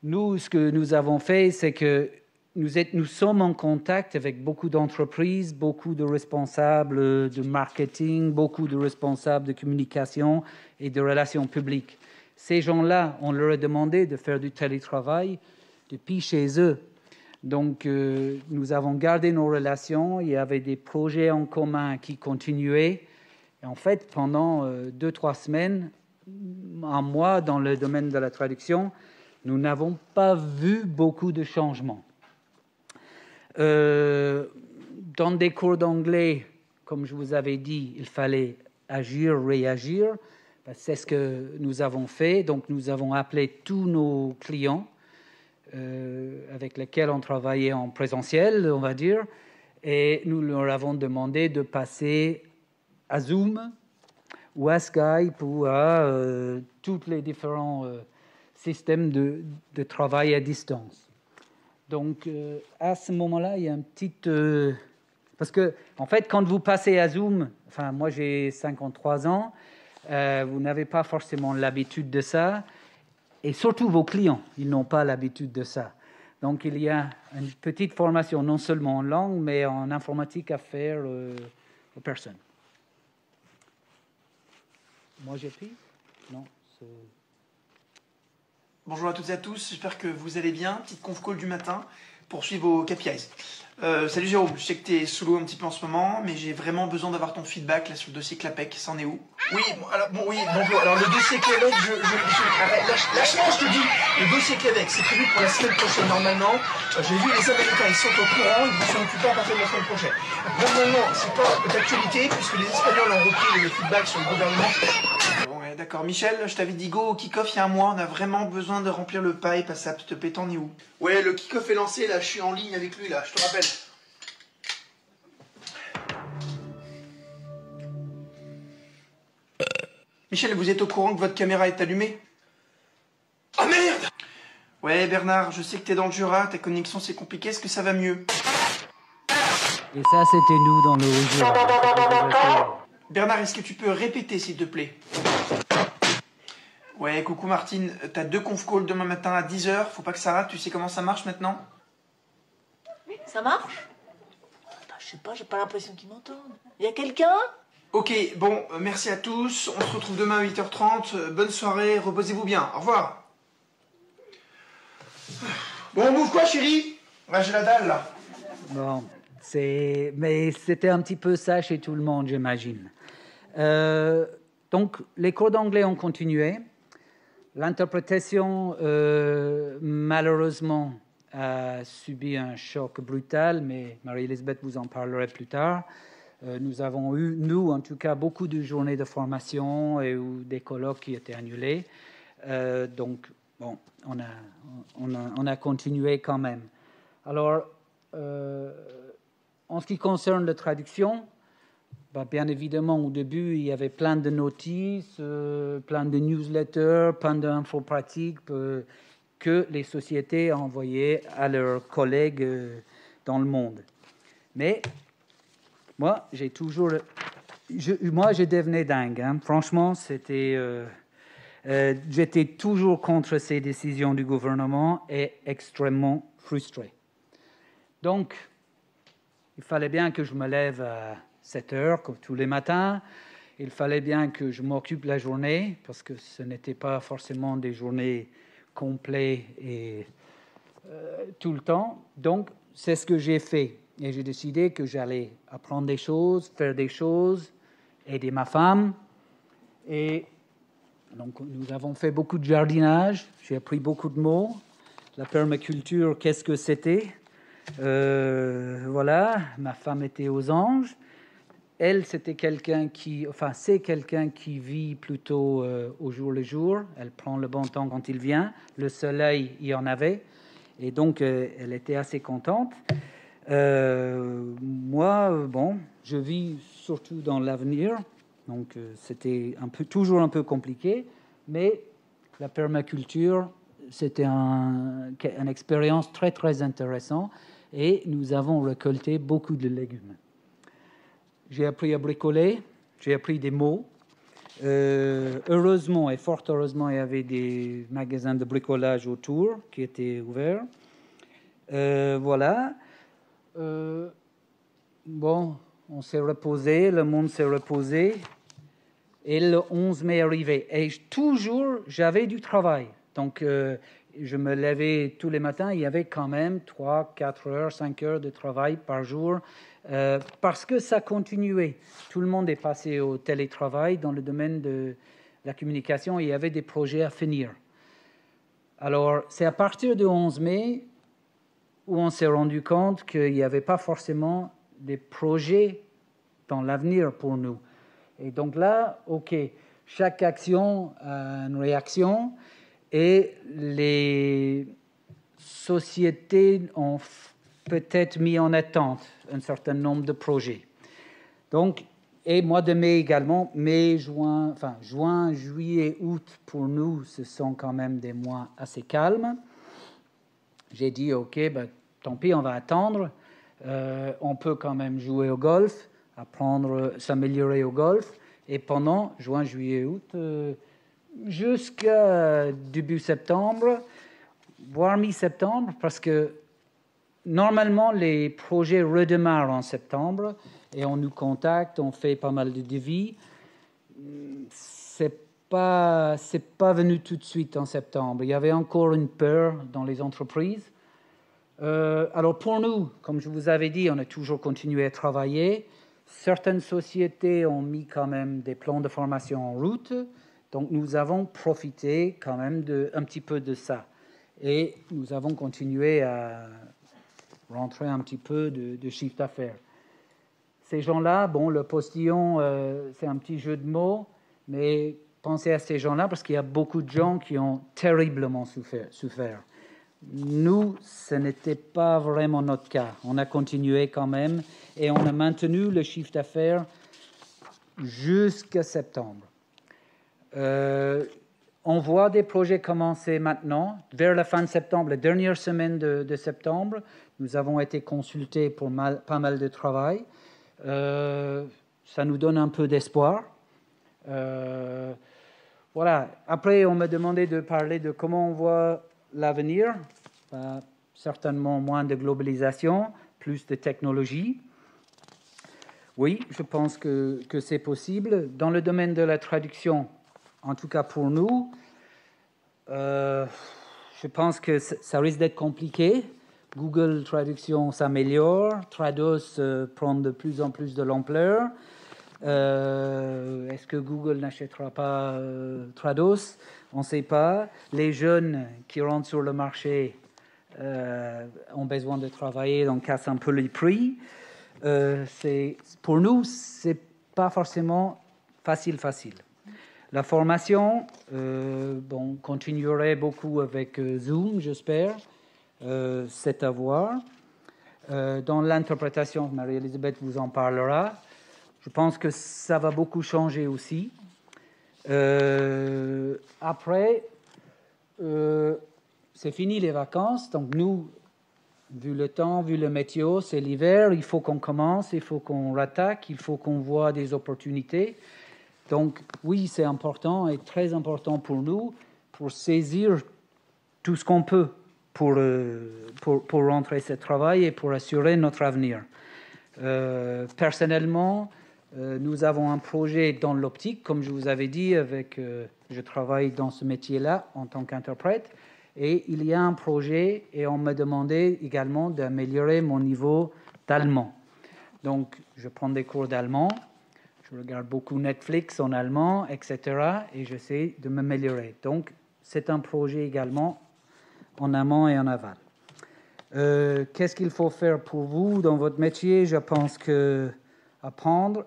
nous, ce que nous avons fait, c'est que nous sommes en contact avec beaucoup d'entreprises, beaucoup de responsables de marketing, beaucoup de responsables de communication et de relations publiques. Ces gens-là, on leur a demandé de faire du télétravail depuis chez eux. Donc, nous avons gardé nos relations. Il y avait des projets en commun qui continuaient. Et en fait, pendant 2-3 semaines, un mois dans le domaine de la traduction, nous n'avons pas vu beaucoup de changements. Dans des cours d'anglais, comme je vous avais dit, il fallait agir, réagir. C'est ce que nous avons fait. Donc, nous avons appelé tous nos clients avec lesquels on travaillait en présentiel, on va dire, et nous leur avons demandé de passer à Zoom ou à Skype ou à tous les différents systèmes de travail à distance. Donc, à ce moment-là, il y a une petite... parce que, en fait, quand vous passez à Zoom, enfin, moi j'ai 53 ans, vous n'avez pas forcément l'habitude de ça, et surtout vos clients, ils n'ont pas l'habitude de ça. Donc, il y a une petite formation, non seulement en langue, mais en informatique à faire aux personnes. Moi, j'ai pris ? Non. Bonjour à toutes et à tous, j'espère que vous allez bien. Petite conf call du matin pour suivre vos KPIs. Salut Jérôme, je sais que tu es sous l'eau un petit peu en ce moment, mais j'ai vraiment besoin d'avoir ton feedback là sur le dossier Clapec, ça en est où? Oui, bonjour. Alors le dossier Clapec, lâche-moi, je te dis, le dossier Clapec, c'est prévu pour la semaine prochaine normalement. J'ai vu les Américains, ils sont au courant, ils vont s'en occuper à partir de la semaine prochaine. Normalement, c'est pas d'actualité puisque les Espagnols ont repris le feedback sur le gouvernement. Bon, ouais, d'accord. Michel, je t'avais dit go au kick-off il y a un mois, on a vraiment besoin de remplir le pipe à SAP, te plaît, t'en es où? Ouais, le kick-off est lancé, là, je suis en ligne avec lui, là, je te rappelle. Michel, vous êtes au courant que votre caméra est allumée? Ah merde! Ouais, Bernard, je sais que t'es dans le Jura, ta connexion c'est compliqué, est-ce que ça va mieux? Et ça, c'était nous dans le Haut-Jura. Bernard, est-ce que tu peux répéter, s'il te plaît? Ouais, coucou Martine, t'as 2 conf calls demain matin à 10h, faut pas que ça rate, tu sais comment ça marche maintenant? Ça marche? Je sais pas, j'ai pas l'impression qu'ils m'entendent. Y a quelqu'un? Ok, bon, merci à tous, on se retrouve demain à 8h30, bonne soirée, reposez-vous bien, au revoir. Bon, on bouge quoi chérie? Ouais, j'ai la dalle là. Bon, mais c'était un petit peu ça chez tout le monde, j'imagine. Donc, les cours d'anglais ont continué. L'interprétation, malheureusement, a subi un choc brutal, mais Marie-Elisabeth vous en parlerait plus tard. Nous avons eu, nous, en tout cas, beaucoup de journées de formation ou des colloques qui étaient annulés. Donc, bon, on a continué quand même. Alors, en ce qui concerne la traduction, bien évidemment, au début, il y avait plein de notices, plein de newsletters, plein d'infos pratiques que les sociétés envoyaient à leurs collègues dans le monde. Mais moi, je devenais dingue. Hein. Franchement, j'étais toujours contre ces décisions du gouvernement et extrêmement frustré. Donc, il fallait bien que je me lève à 7 heures, comme tous les matins. Il fallait bien que je m'occupe la journée, parce que ce n'était pas forcément des journées complètes et tout le temps. Donc, c'est ce que j'ai fait. Et j'ai décidé que j'allais apprendre des choses, faire des choses, aider ma femme. Et donc, nous avons fait beaucoup de jardinage. J'ai appris beaucoup de mots. La permaculture, qu'est-ce que c'était? Voilà, ma femme était aux anges. Elle, c'était quelqu'un qui, enfin, c'est quelqu'un qui vit plutôt au jour le jour. Elle prend le bon temps quand il vient. Le soleil, il y en avait. Et donc, elle était assez contente. Moi, bon, je vis surtout dans l'avenir. Donc, c'était toujours un peu compliqué. Mais la permaculture, c'était une expérience très, très intéressante. Et nous avons récolté beaucoup de légumes. J'ai appris à bricoler, j'ai appris des mots. Heureusement et fort heureusement, il y avait des magasins de bricolage autour qui étaient ouverts. Voilà. Bon, on s'est reposé, le monde s'est reposé. Et le 11 mai est arrivé. Et toujours, j'avais du travail. Donc, je me levais tous les matins. Il y avait quand même 3, 4 heures, 5 heures de travail par jour. Parce que ça continuait. Tout le monde est passé au télétravail dans le domaine de la communication. Il y avait des projets à finir. Alors, c'est à partir du 11 mai où on s'est rendu compte qu'il n'y avait pas forcément des projets dans l'avenir pour nous. Et donc là, OK, chaque action a une réaction et les sociétés ont peut-être mis en attente un certain nombre de projets. Donc, et mois de mai également, juin, juillet, août, pour nous, ce sont quand même des mois assez calmes. J'ai dit, OK, tant pis, on va attendre. On peut quand même jouer au golf, apprendre, s'améliorer au golf. Et pendant juin, juillet, août, jusqu'à début septembre, voire mi-septembre, parce que normalement, les projets redémarrent en septembre et on nous contacte, on fait pas mal de devis. C'est pas venu tout de suite en septembre. Il y avait encore une peur dans les entreprises. Alors pour nous, comme je vous avais dit, on a toujours continué à travailler. Certaines sociétés ont mis quand même des plans de formation en route. Donc nous avons profité quand même un petit peu de ça. Et nous avons continué à rentrer un petit peu de chiffre d'affaires. Ces gens-là, bon, le postillon, c'est un petit jeu de mots, mais pensez à ces gens-là parce qu'il y a beaucoup de gens qui ont terriblement souffert. Nous, ce n'était pas vraiment notre cas. On a continué quand même et on a maintenu le chiffre d'affaires jusqu'à septembre. On voit des projets commencer maintenant, vers la fin de septembre, la dernière semaine de septembre. Nous avons été consultés pour pas mal de travail. Ça nous donne un peu d'espoir. Voilà. Après, on m'a demandé de parler de comment on voit l'avenir. Certainement moins de globalisation, plus de technologie. Oui, je pense que c'est possible. Dans le domaine de la traduction, en tout cas pour nous, je pense que ça risque d'être compliqué. Google Traduction s'améliore, Trados prend de plus en plus de l'ampleur. Est-ce que Google n'achètera pas Trados? On ne sait pas. Les jeunes qui rentrent sur le marché ont besoin de travailler, donc cassent un peu les prix. Pour nous, ce n'est pas forcément facile. La formation, continuerait beaucoup avec Zoom, j'espère. C'est à voir. Dans l'interprétation, Marie-Elisabeth vous en parlera. Je pense que ça va beaucoup changer aussi. Après, c'est fini les vacances. Donc nous, vu le temps, vu le météo, c'est l'hiver. Il faut qu'on commence, il faut qu'on rattaque, il faut qu'on voit des opportunités. Donc oui, c'est important et très important pour nous pour saisir tout ce qu'on peut pour rentrer ce travail et pour assurer notre avenir. Personnellement, nous avons un projet dans l'optique, comme je vous avais dit, je travaille dans ce métier-là en tant qu'interprète, et il y a un projet et on m'a demandé également d'améliorer mon niveau d'allemand. Donc, je prends des cours d'allemand, je regarde beaucoup Netflix en allemand, etc., et j'essaie de m'améliorer. Donc, c'est un projet également en amont et en aval. Qu'est-ce qu'il faut faire pour vous dans votre métier? Je pense que apprendre,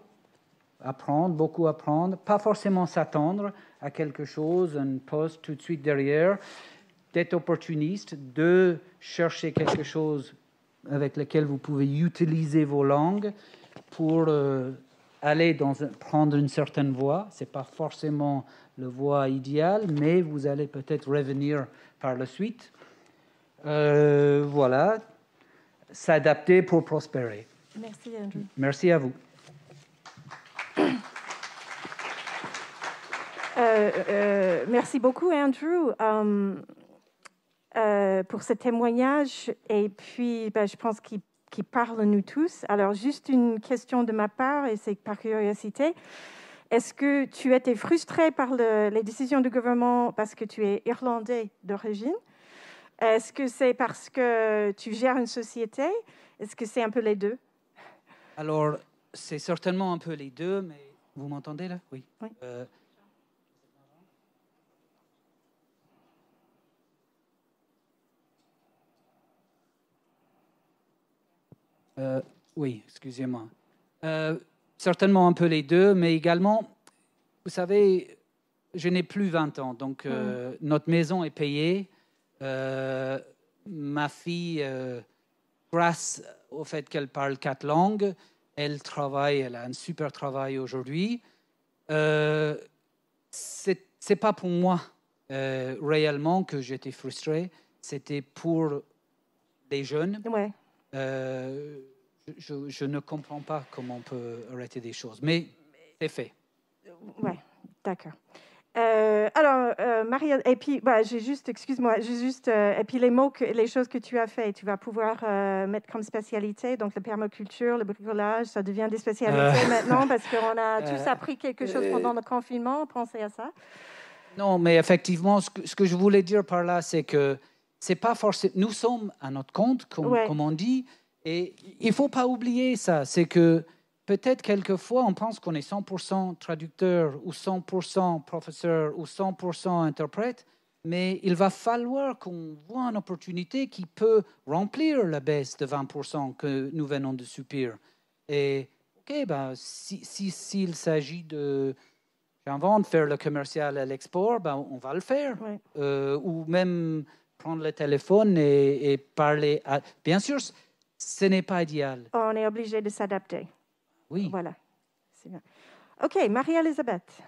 beaucoup apprendre, pas forcément s'attendre à quelque chose, un poste tout de suite derrière, d'être opportuniste, de chercher quelque chose avec lequel vous pouvez utiliser vos langues pour prendre une certaine voie. Ce n'est pas forcément la voie idéale, mais vous allez peut-être revenir par la suite. Voilà, s'adapter pour prospérer. Merci, Andrew. Merci à vous. Merci beaucoup, Andrew, pour ce témoignage. Et puis, je pense qu'il parle à nous tous. Alors, juste une question de ma part, et c'est par curiosité. Est-ce que tu étais frustré par les décisions du gouvernement parce que tu es irlandais d'origine? Est-ce que c'est parce que tu gères une société? Est-ce que c'est un peu les deux? Alors, c'est certainement un peu les deux, mais vous m'entendez là? Oui. Oui. Oui, excusez-moi. Certainement un peu les deux, mais également, vous savez, je n'ai plus 20 ans, donc notre maison est payée. Ma fille, grâce au fait qu'elle parle 4 langues, elle a un super travail aujourd'hui. C'est pas pour moi réellement que j'étais frustré, c'était pour les jeunes. Ouais. Je ne comprends pas comment on peut arrêter des choses, mais c'est fait. Oui, d'accord. Alors, Maria, et puis, excuse-moi, et puis les choses que tu as fait, tu vas pouvoir mettre comme spécialité, donc la permaculture, le bricolage, ça devient des spécialités maintenant parce qu'on a tous appris quelque chose pendant le confinement. Pensez à ça. Non, mais effectivement, ce que je voulais dire par là, c'est que c'est pas forcément. Nous sommes à notre compte, comme on dit, et il faut pas oublier ça. C'est que peut-être quelquefois, on pense qu'on est 100% traducteur ou 100% professeur ou 100% interprète, mais il va falloir qu'on voit une opportunité qui peut remplir la baisse de 20% que nous venons de subir. Et s'il s'agit de, j'invente, faire le commercial à l'export, on va le faire. Ouais. Ou même prendre le téléphone et parler. Bien sûr, ce n'est pas idéal. On est obligé de s'adapter. Oui. Voilà. C'est bien. OK, Marie-Elisabeth.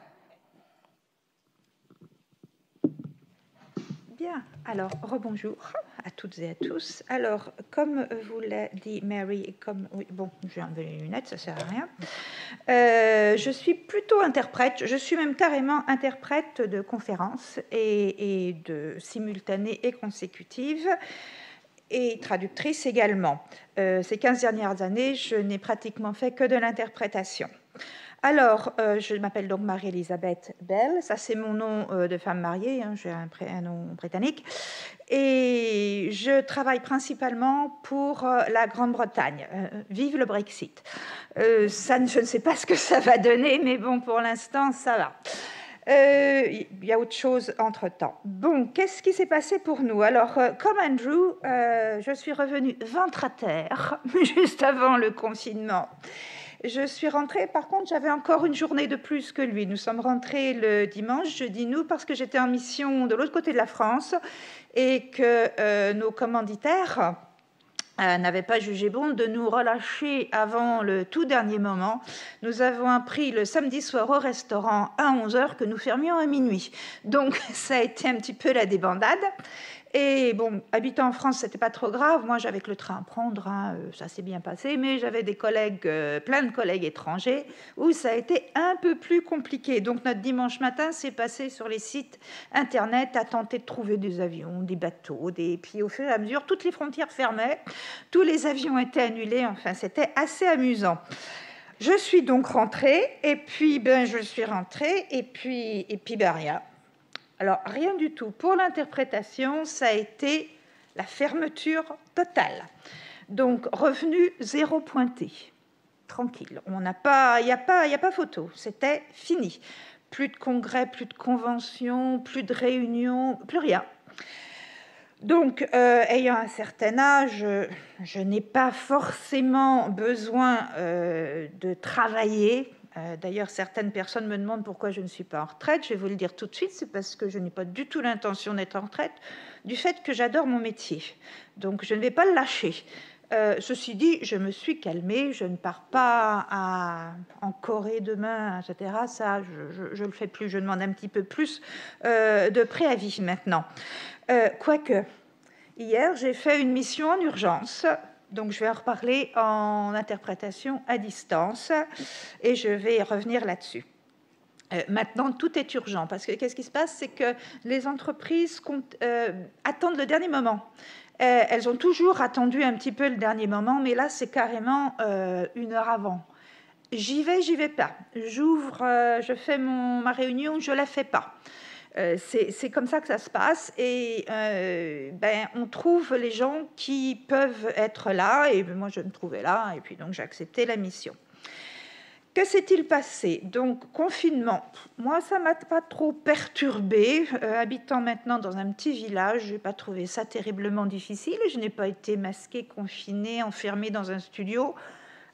Bien. Alors, rebonjour à toutes et à tous. Alors, comme vous l'a dit Mary, et comme j'ai enlevé les lunettes, ça sert à rien. Je suis plutôt interprète. Je suis même carrément interprète de conférences et de simultanées et consécutives. Et traductrice également. Ces 15 dernières années, je n'ai pratiquement fait que de l'interprétation. Alors, je m'appelle donc Marie-Elisabeth Bell, ça c'est mon nom de femme mariée, hein, j'ai un nom britannique, et je travaille principalement pour la Grande-Bretagne. Vive le Brexit. Je ne sais pas ce que ça va donner, mais bon, pour l'instant, ça va. Il y a autre chose entre-temps. Bon, qu'est-ce qui s'est passé pour nous? Alors, comme Andrew, je suis revenue ventre à terre, juste avant le confinement. Je suis rentrée, par contre, j'avais encore une journée de plus que lui. Nous sommes rentrés le dimanche, je dis nous, parce que j'étais en mission de l'autre côté de la France et que nos commanditaires n'avait pas jugé bon de nous relâcher avant le tout dernier moment. Nous avons appris le samedi soir au restaurant à 11h que nous fermions à minuit. Donc, ça a été un petit peu la débandade. Et bon, habitant en France, c'était pas trop grave. Moi, j'avais que le train à prendre, hein, ça s'est bien passé. Mais j'avais des collègues, plein de collègues étrangers, où ça a été un peu plus compliqué. Donc, notre dimanche matin s'est passé sur les sites Internet à tenter de trouver des avions, des bateaux, puis au fur et à mesure, toutes les frontières fermaient, tous les avions étaient annulés. Enfin, c'était assez amusant. Je suis donc rentrée, et puis rien. Alors, rien du tout. Pour l'interprétation, ça a été la fermeture totale. Donc, revenu 0 pointé. Tranquille. Il n'y a pas photo. C'était fini. Plus de congrès, plus de conventions, plus de réunions, plus rien. Donc, ayant un certain âge, je n'ai pas forcément besoin de travailler. D'ailleurs, certaines personnes me demandent pourquoi je ne suis pas en retraite. Je vais vous le dire tout de suite, c'est parce que je n'ai pas du tout l'intention d'être en retraite, du fait que j'adore mon métier. Donc, je ne vais pas le lâcher. Ceci dit, je me suis calmée, je ne pars pas en Corée demain, etc. Ça, je ne le fais plus, je demande un petit peu plus de préavis maintenant. Quoique, hier, j'ai fait une mission en urgence, donc je vais en reparler en interprétation à distance, et je vais revenir là-dessus. Maintenant, tout est urgent, parce que qu'est-ce qui se passe, c'est que les entreprises attendent le dernier moment. Elles ont toujours attendu un petit peu le dernier moment, mais là, c'est carrément 1 heure avant. J'y vais pas. J'ouvre, je fais ma réunion, je la fais pas. C'est comme ça que ça se passe, et on trouve les gens qui peuvent être là, et moi je me trouvais là, et puis donc j'ai accepté la mission. Que s'est-il passé? Donc, confinement. Moi, ça ne m'a pas trop perturbée. Habitant maintenant dans un petit village, je n'ai pas trouvé ça terriblement difficile. Je n'ai pas été masquée, confinée, enfermée dans un studio,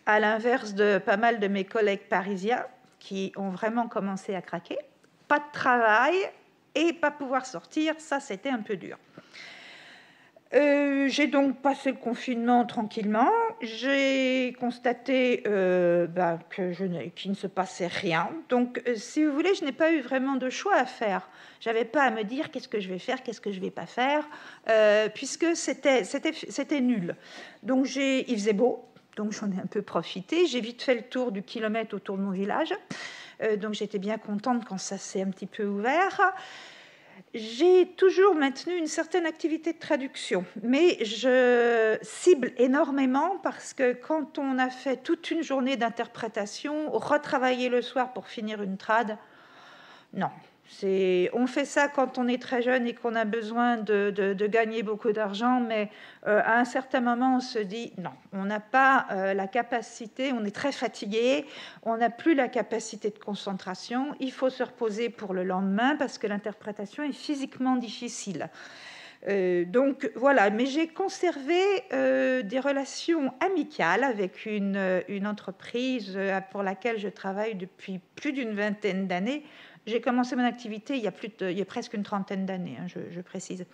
à l'inverse de pas mal de mes collègues parisiens qui ont vraiment commencé à craquer. Pas de travail et pas pouvoir sortir, ça, c'était un peu dur. J'ai donc passé le confinement tranquillement. J'ai constaté qu'il ne se passait rien. Donc, si vous voulez, je n'ai pas eu vraiment de choix à faire. Je n'avais pas à me dire qu'est-ce que je vais faire, qu'est-ce que je ne vais pas faire, puisque c'était nul. Donc, il faisait beau, donc j'en ai un peu profité. J'ai vite fait le tour du kilomètre autour de mon village. Donc, j'étais bien contente quand ça s'est un petit peu ouvert. J'ai toujours maintenu une certaine activité de traduction, mais je cible énormément parce que quand on a fait toute une journée d'interprétation, retravailler le soir pour finir une trad, non. On fait ça quand on est très jeune et qu'on a besoin de gagner beaucoup d'argent, mais à un certain moment, on se dit non, on n'a pas la capacité, on est très fatigué, on n'a plus la capacité de concentration, il faut se reposer pour le lendemain parce que l'interprétation est physiquement difficile. Donc voilà, mais j'ai conservé des relations amicales avec une entreprise pour laquelle je travaille depuis plus d'une vingtaine d'années. J'ai commencé mon activité il y a presque une trentaine d'années, hein, je précise.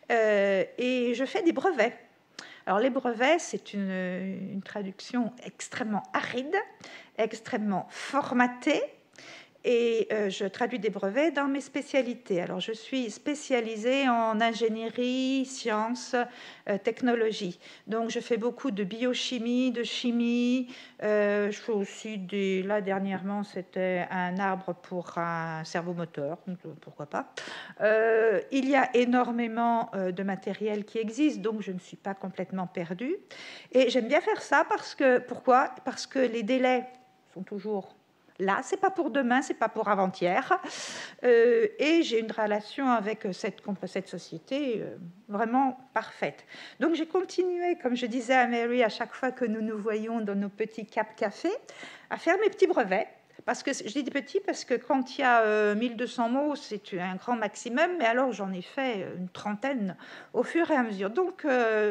Et je fais des brevets. Alors, les brevets, c'est une traduction extrêmement aride, extrêmement formatée. Et je traduis des brevets dans mes spécialités. Alors, je suis spécialisée en ingénierie, sciences, technologie. Donc, je fais beaucoup de biochimie, de chimie. Je fais aussi là, dernièrement, c'était un arbre pour un cerveau moteur. Donc, pourquoi pas. Il y a énormément de matériel qui existe, donc je ne suis pas complètement perdue. Et j'aime bien faire ça pourquoi? Parce que les délais sont toujours là, c'est pas pour demain, c'est pas pour avant-hier, et j'ai une relation avec cette société vraiment parfaite. Donc j'ai continué, comme je disais à Mary, à chaque fois que nous nous voyons dans nos petits cap café, à faire mes petits brevets. Parce que je dis des petits parce que quand il y a 1200 mots, c'est un grand maximum, mais alors j'en ai fait une trentaine au fur et à mesure. Donc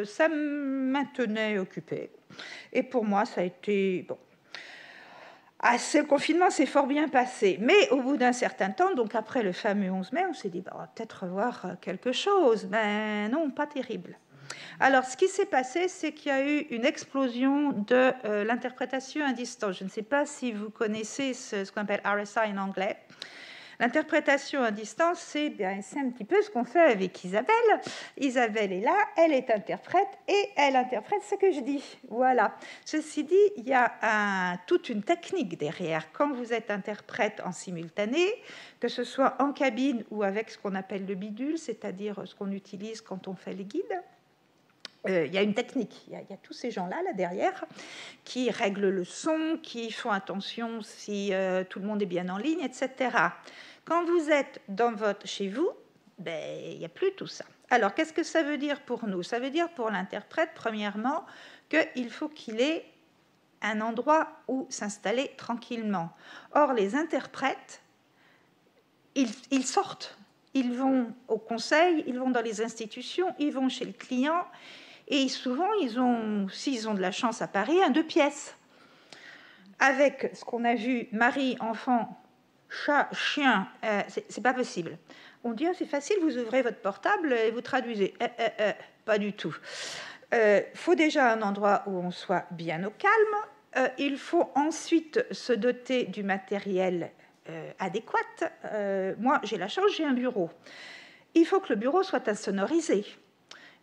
ça me maintenait occupée. Et pour moi, ça a été bon. Le confinement s'est fort bien passé, mais au bout d'un certain temps, donc après le fameux 11 mai, on s'est dit on va peut-être revoir quelque chose. Ben non, pas terrible. Alors, ce qui s'est passé, c'est qu'il y a eu une explosion de l'interprétation à distance. Je ne sais pas si vous connaissez ce qu'on appelle RSI en anglais. L'interprétation à distance, c'est un petit peu ce qu'on fait avec Isabelle. Isabelle est là, elle est interprète et elle interprète ce que je dis. Voilà. Ceci dit, il y a toute une technique derrière. Quand vous êtes interprète en simultané, que ce soit en cabine ou avec ce qu'on appelle le bidule, c'est-à-dire ce qu'on utilise quand on fait les guides, il y a une technique, il y a tous ces gens-là derrière qui règlent le son, qui font attention si tout le monde est bien en ligne, etc. Quand vous êtes chez vous, il n'y a plus tout ça. Alors, qu'est-ce que ça veut dire pour nous? Ça veut dire pour l'interprète, premièrement, qu'il faut qu'il ait un endroit où s'installer tranquillement. Or, les interprètes, ils sortent. ils vont au conseil, ils vont dans les institutions, ils vont chez le client, et souvent, s'ils ont de la chance à Paris, un 2 pièces. Avec ce qu'on a vu, mari, enfant, chat, chien, c'est pas possible. On dit, c'est facile, vous ouvrez votre portable et vous traduisez. Pas du tout. Faut déjà un endroit où on soit bien au calme. Il faut ensuite se doter du matériel adéquat. Moi, j'ai la chance, j'ai un bureau. Il faut que le bureau soit insonorisé.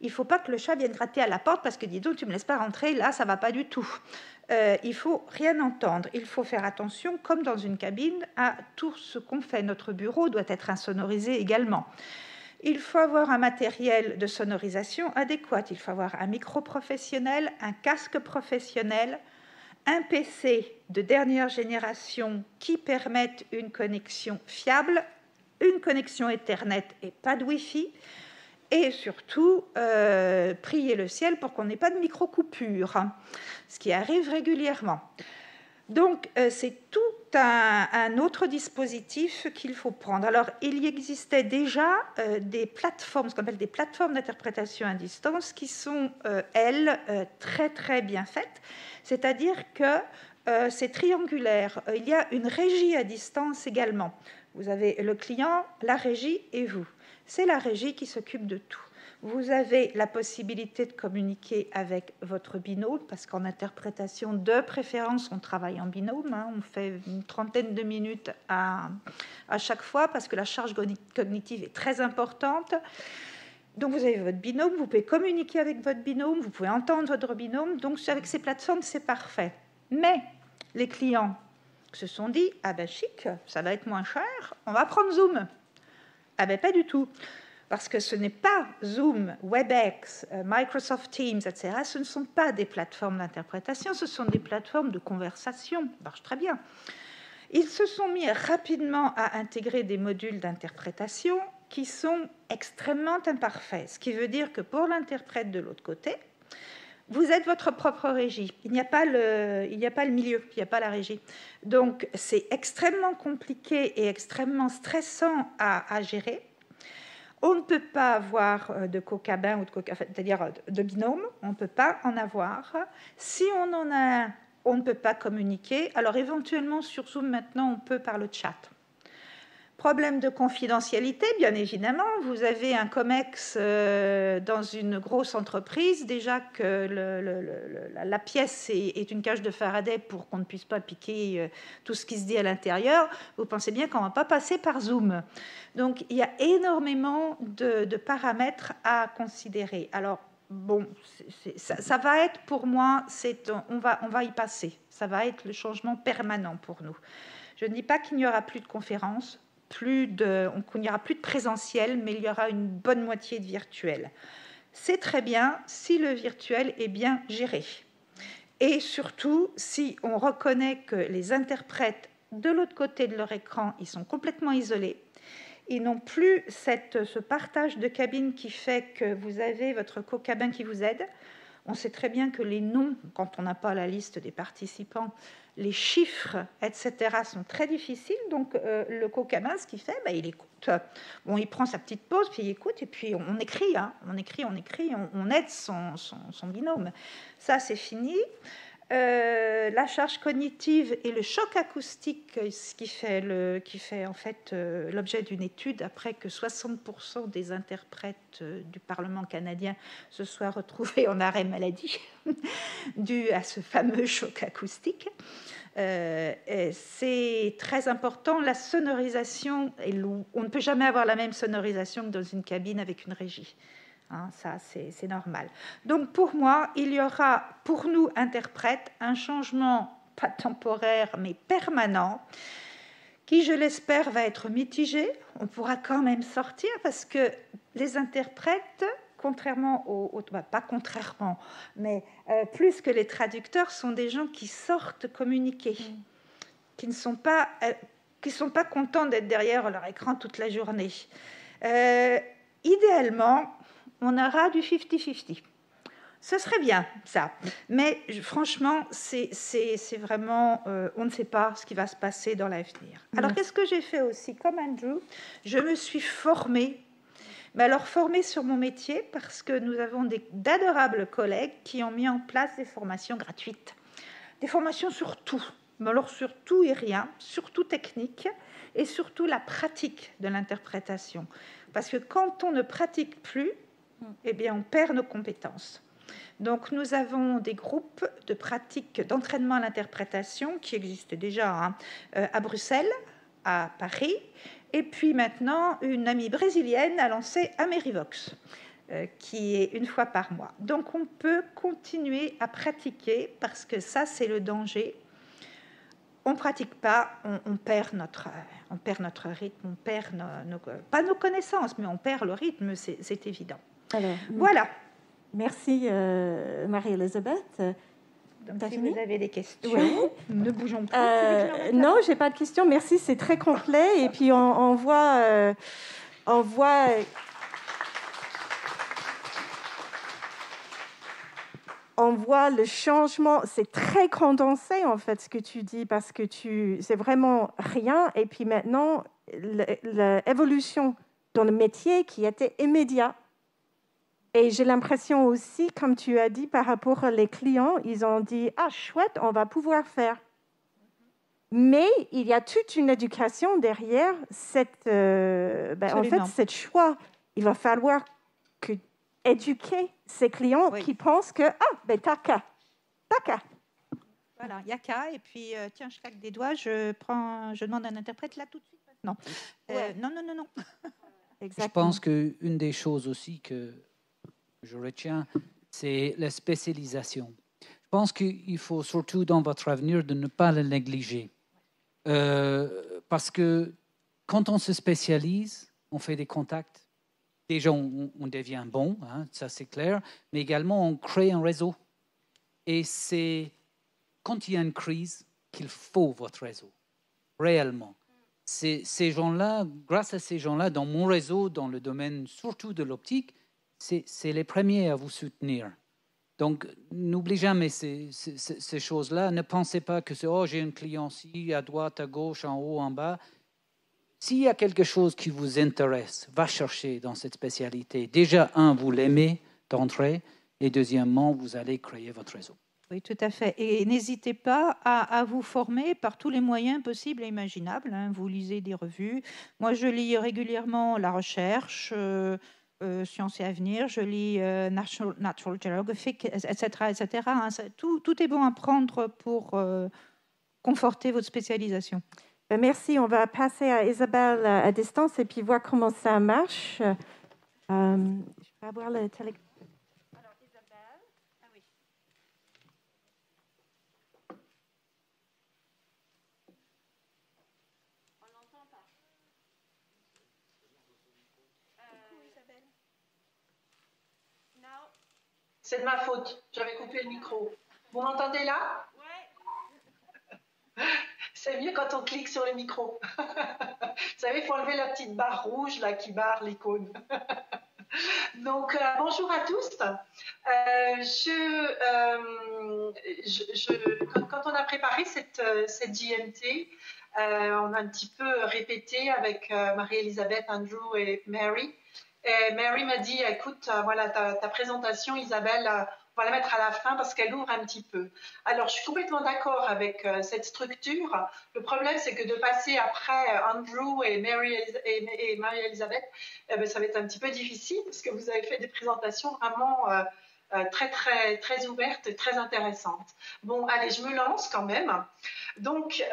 Il ne faut pas que le chat vienne gratter à la porte parce que, dis donc, tu ne me laisses pas rentrer, là, ça ne va pas du tout. Il ne faut rien entendre. Il faut faire attention, comme dans une cabine, à tout ce qu'on fait. Notre bureau doit être insonorisé également. Il faut avoir un matériel de sonorisation adéquat. Il faut avoir un micro professionnel, un casque professionnel, un PC de dernière génération qui permette une connexion fiable, une connexion Ethernet et pas de Wi-Fi. Et surtout, prier le ciel pour qu'on n'ait pas de micro-coupure, hein, ce qui arrive régulièrement. Donc, c'est tout un autre dispositif qu'il faut prendre. Alors, il y existait déjà des plateformes, ce qu'on appelle des plateformes d'interprétation à distance, qui sont, elles, très, très bien faites. C'est-à-dire que c'est triangulaire. Il y a une régie à distance également. Vous avez le client, la régie et vous. C'est la régie qui s'occupe de tout. Vous avez la possibilité de communiquer avec votre binôme, parce qu'en interprétation de préférence, on travaille en binôme. Hein, on fait une trentaine de minutes à chaque fois, parce que la charge cognitive est très importante. Donc, vous avez votre binôme, vous pouvez communiquer avec votre binôme, vous pouvez entendre votre binôme. Donc, avec ces plateformes, c'est parfait. Mais les clients se sont dit, ah ben chic, ça va être moins cher, on va prendre Zoom. Ah ben pas du tout, parce que ce n'est pas Zoom, WebEx, Microsoft Teams, etc. Ce ne sont pas des plateformes d'interprétation, ce sont des plateformes de conversation. Ça marche très bien. Ils se sont mis rapidement à intégrer des modules d'interprétation qui sont extrêmement imparfaits, ce qui veut dire que pour l'interprète de l'autre côté, vous êtes votre propre régie. Il n'y a pas le milieu, il n'y a pas la régie. Donc, c'est extrêmement compliqué et extrêmement stressant à gérer. On ne peut pas avoir de co-cabin ou c'est-à-dire de binôme. On ne peut pas en avoir. Si on en a un, on ne peut pas communiquer. Alors, éventuellement, sur Zoom, maintenant, on peut par le chat. Problème de confidentialité, bien évidemment. Vous avez un COMEX dans une grosse entreprise. Déjà que la pièce est une cage de Faraday pour qu'on ne puisse pas piquer tout ce qui se dit à l'intérieur. Vous pensez bien qu'on ne va pas passer par Zoom. Donc, il y a énormément de paramètres à considérer. Alors, bon, ça va être pour moi, on va y passer. Ça va être le changement permanent pour nous. Je ne dis pas qu'il n'y aura plus de conférences, qu'il n'y aura plus de présentiel, mais il y aura une bonne moitié de virtuel. C'est très bien si le virtuel est bien géré. Et surtout, si on reconnaît que les interprètes, de l'autre côté de leur écran, ils sont complètement isolés. Ils n'ont plus ce partage de cabine qui fait que vous avez votre co-cabin qui vous aide. On sait très bien que les noms, quand on n'a pas la liste des participants, les chiffres, etc., sont très difficiles. Donc, le co-cabin, ce qu'il fait, il écoute. Bon, il prend sa petite pause, puis il écoute, et puis on écrit. Hein. On écrit, on aide son binôme. Ça, c'est fini. La charge cognitive et le choc acoustique, ce qui fait en fait l'objet d'une étude après que 60% des interprètes du Parlement canadien se soient retrouvés en arrêt maladie dû à ce fameux choc acoustique. C'est très important. La sonorisation, on ne peut jamais avoir la même sonorisation que dans une cabine avec une régie. Hein, ça, c'est normal. Donc, pour moi, il y aura, pour nous, interprètes, un changement, pas temporaire, mais permanent, qui, je l'espère, va être mitigé. On pourra quand même sortir, parce que les interprètes, contrairement pas contrairement, mais plus que les traducteurs, sont des gens qui sortent communiquer, qui ne sont pas, contents d'être derrière leur écran toute la journée. Idéalement, on aura du 50-50. Ce serait bien, ça. Mais franchement, c'est vraiment... on ne sait pas ce qui va se passer dans l'avenir. Alors, qu'est-ce que j'ai fait aussi? Comme Andrew, je me suis formée. Mais alors, formée sur mon métier, parce que nous avons d'adorables collègues qui ont mis en place des formations gratuites. Des formations sur tout. Mais alors, sur tout et rien, surtout technique, et surtout la pratique de l'interprétation. Parce que quand on ne pratique plus, eh bien, on perd nos compétences. Donc, nous avons des groupes de pratique d'entraînement à l'interprétation qui existent déjà à Bruxelles, à Paris, et puis maintenant, une amie brésilienne a lancé Amerivox, qui est une fois par mois. Donc, on peut continuer à pratiquer parce que ça, c'est le danger. On ne pratique pas, on perd notre rythme, on perd pas nos connaissances, mais on perd le rythme, c'est évident. Alors, voilà. Merci Marie-Elisabeth. Donc, si vous avez des questions, ne bougeons plus. Non, je n'ai pas de questions. Merci, c'est très complet. Et puis, on voit le changement. C'est très condensé, en fait, ce que tu dis, parce que c'est vraiment rien. Et puis maintenant, l'évolution dans le métier qui était immédiate. Et j'ai l'impression aussi, comme tu as dit, par rapport aux clients, ils ont dit « Ah, chouette, on va pouvoir faire ». Mais il y a toute une éducation derrière cette choix. Il va falloir éduquer ces clients qui pensent que « Ah, ben t'as qu'à. Voilà, il n'y a qu'à. Et puis, tiens, je claque des doigts, je demande un interprète là tout de suite. Non. Non. Je pense qu'une des choses aussi que je retiens, c'est la spécialisation. Je pense qu'il faut surtout dans votre avenir de ne pas le négliger. Parce que quand on se spécialise, on fait des contacts. Déjà, on devient bon, ça c'est clair, mais également on crée un réseau. Et c'est quand il y a une crise qu'il faut votre réseau, réellement. Ces gens-là, grâce à ces gens-là, dans mon réseau, dans le domaine surtout de l'optique, c'est les premiers à vous soutenir. Donc, n'oubliez jamais ces choses-là. Ne pensez pas que c'est « Oh, j'ai un client ici, à droite, à gauche, en haut, en bas ». S'il y a quelque chose qui vous intéresse, va chercher dans cette spécialité. Déjà, vous l'aimez d'entrée, et deuxièmement, vous allez créer votre réseau. Oui, tout à fait. Et n'hésitez pas à vous former par tous les moyens possibles et imaginables. Vous lisez des revues. Moi, je lis régulièrement La Recherche, Sciences et Avenir, je lis Natural Geographic, etc. Tout est bon à prendre pour conforter votre spécialisation. Merci. On va passer à Isabelle à distance et puis voir comment ça marche. Je vais avoir le téléphone. Alors, Isabelle. Ah oui. On n'entend pas. Isabelle. Non. C'est de ma faute. J'avais coupé le micro. Vous m'entendez là? C'est mieux quand on clique sur le micro. Vous savez, il faut enlever la petite barre rouge là, qui barre l'icône. Donc, bonjour à tous. Quand on a préparé cette JMT, on a un petit peu répété avec Marie-Elisabeth, Andrew et Mary. Et Mary m'a dit, écoute, voilà ta présentation, Isabelle, on va la mettre à la fin parce qu'elle ouvre un petit peu. Alors, je suis complètement d'accord avec cette structure. Le problème, c'est que de passer après Andrew et Marie-Elisabeth, ça va être un petit peu difficile parce que vous avez fait des présentations vraiment très ouvertes et très intéressantes. Bon, allez, je me lance quand même. Donc,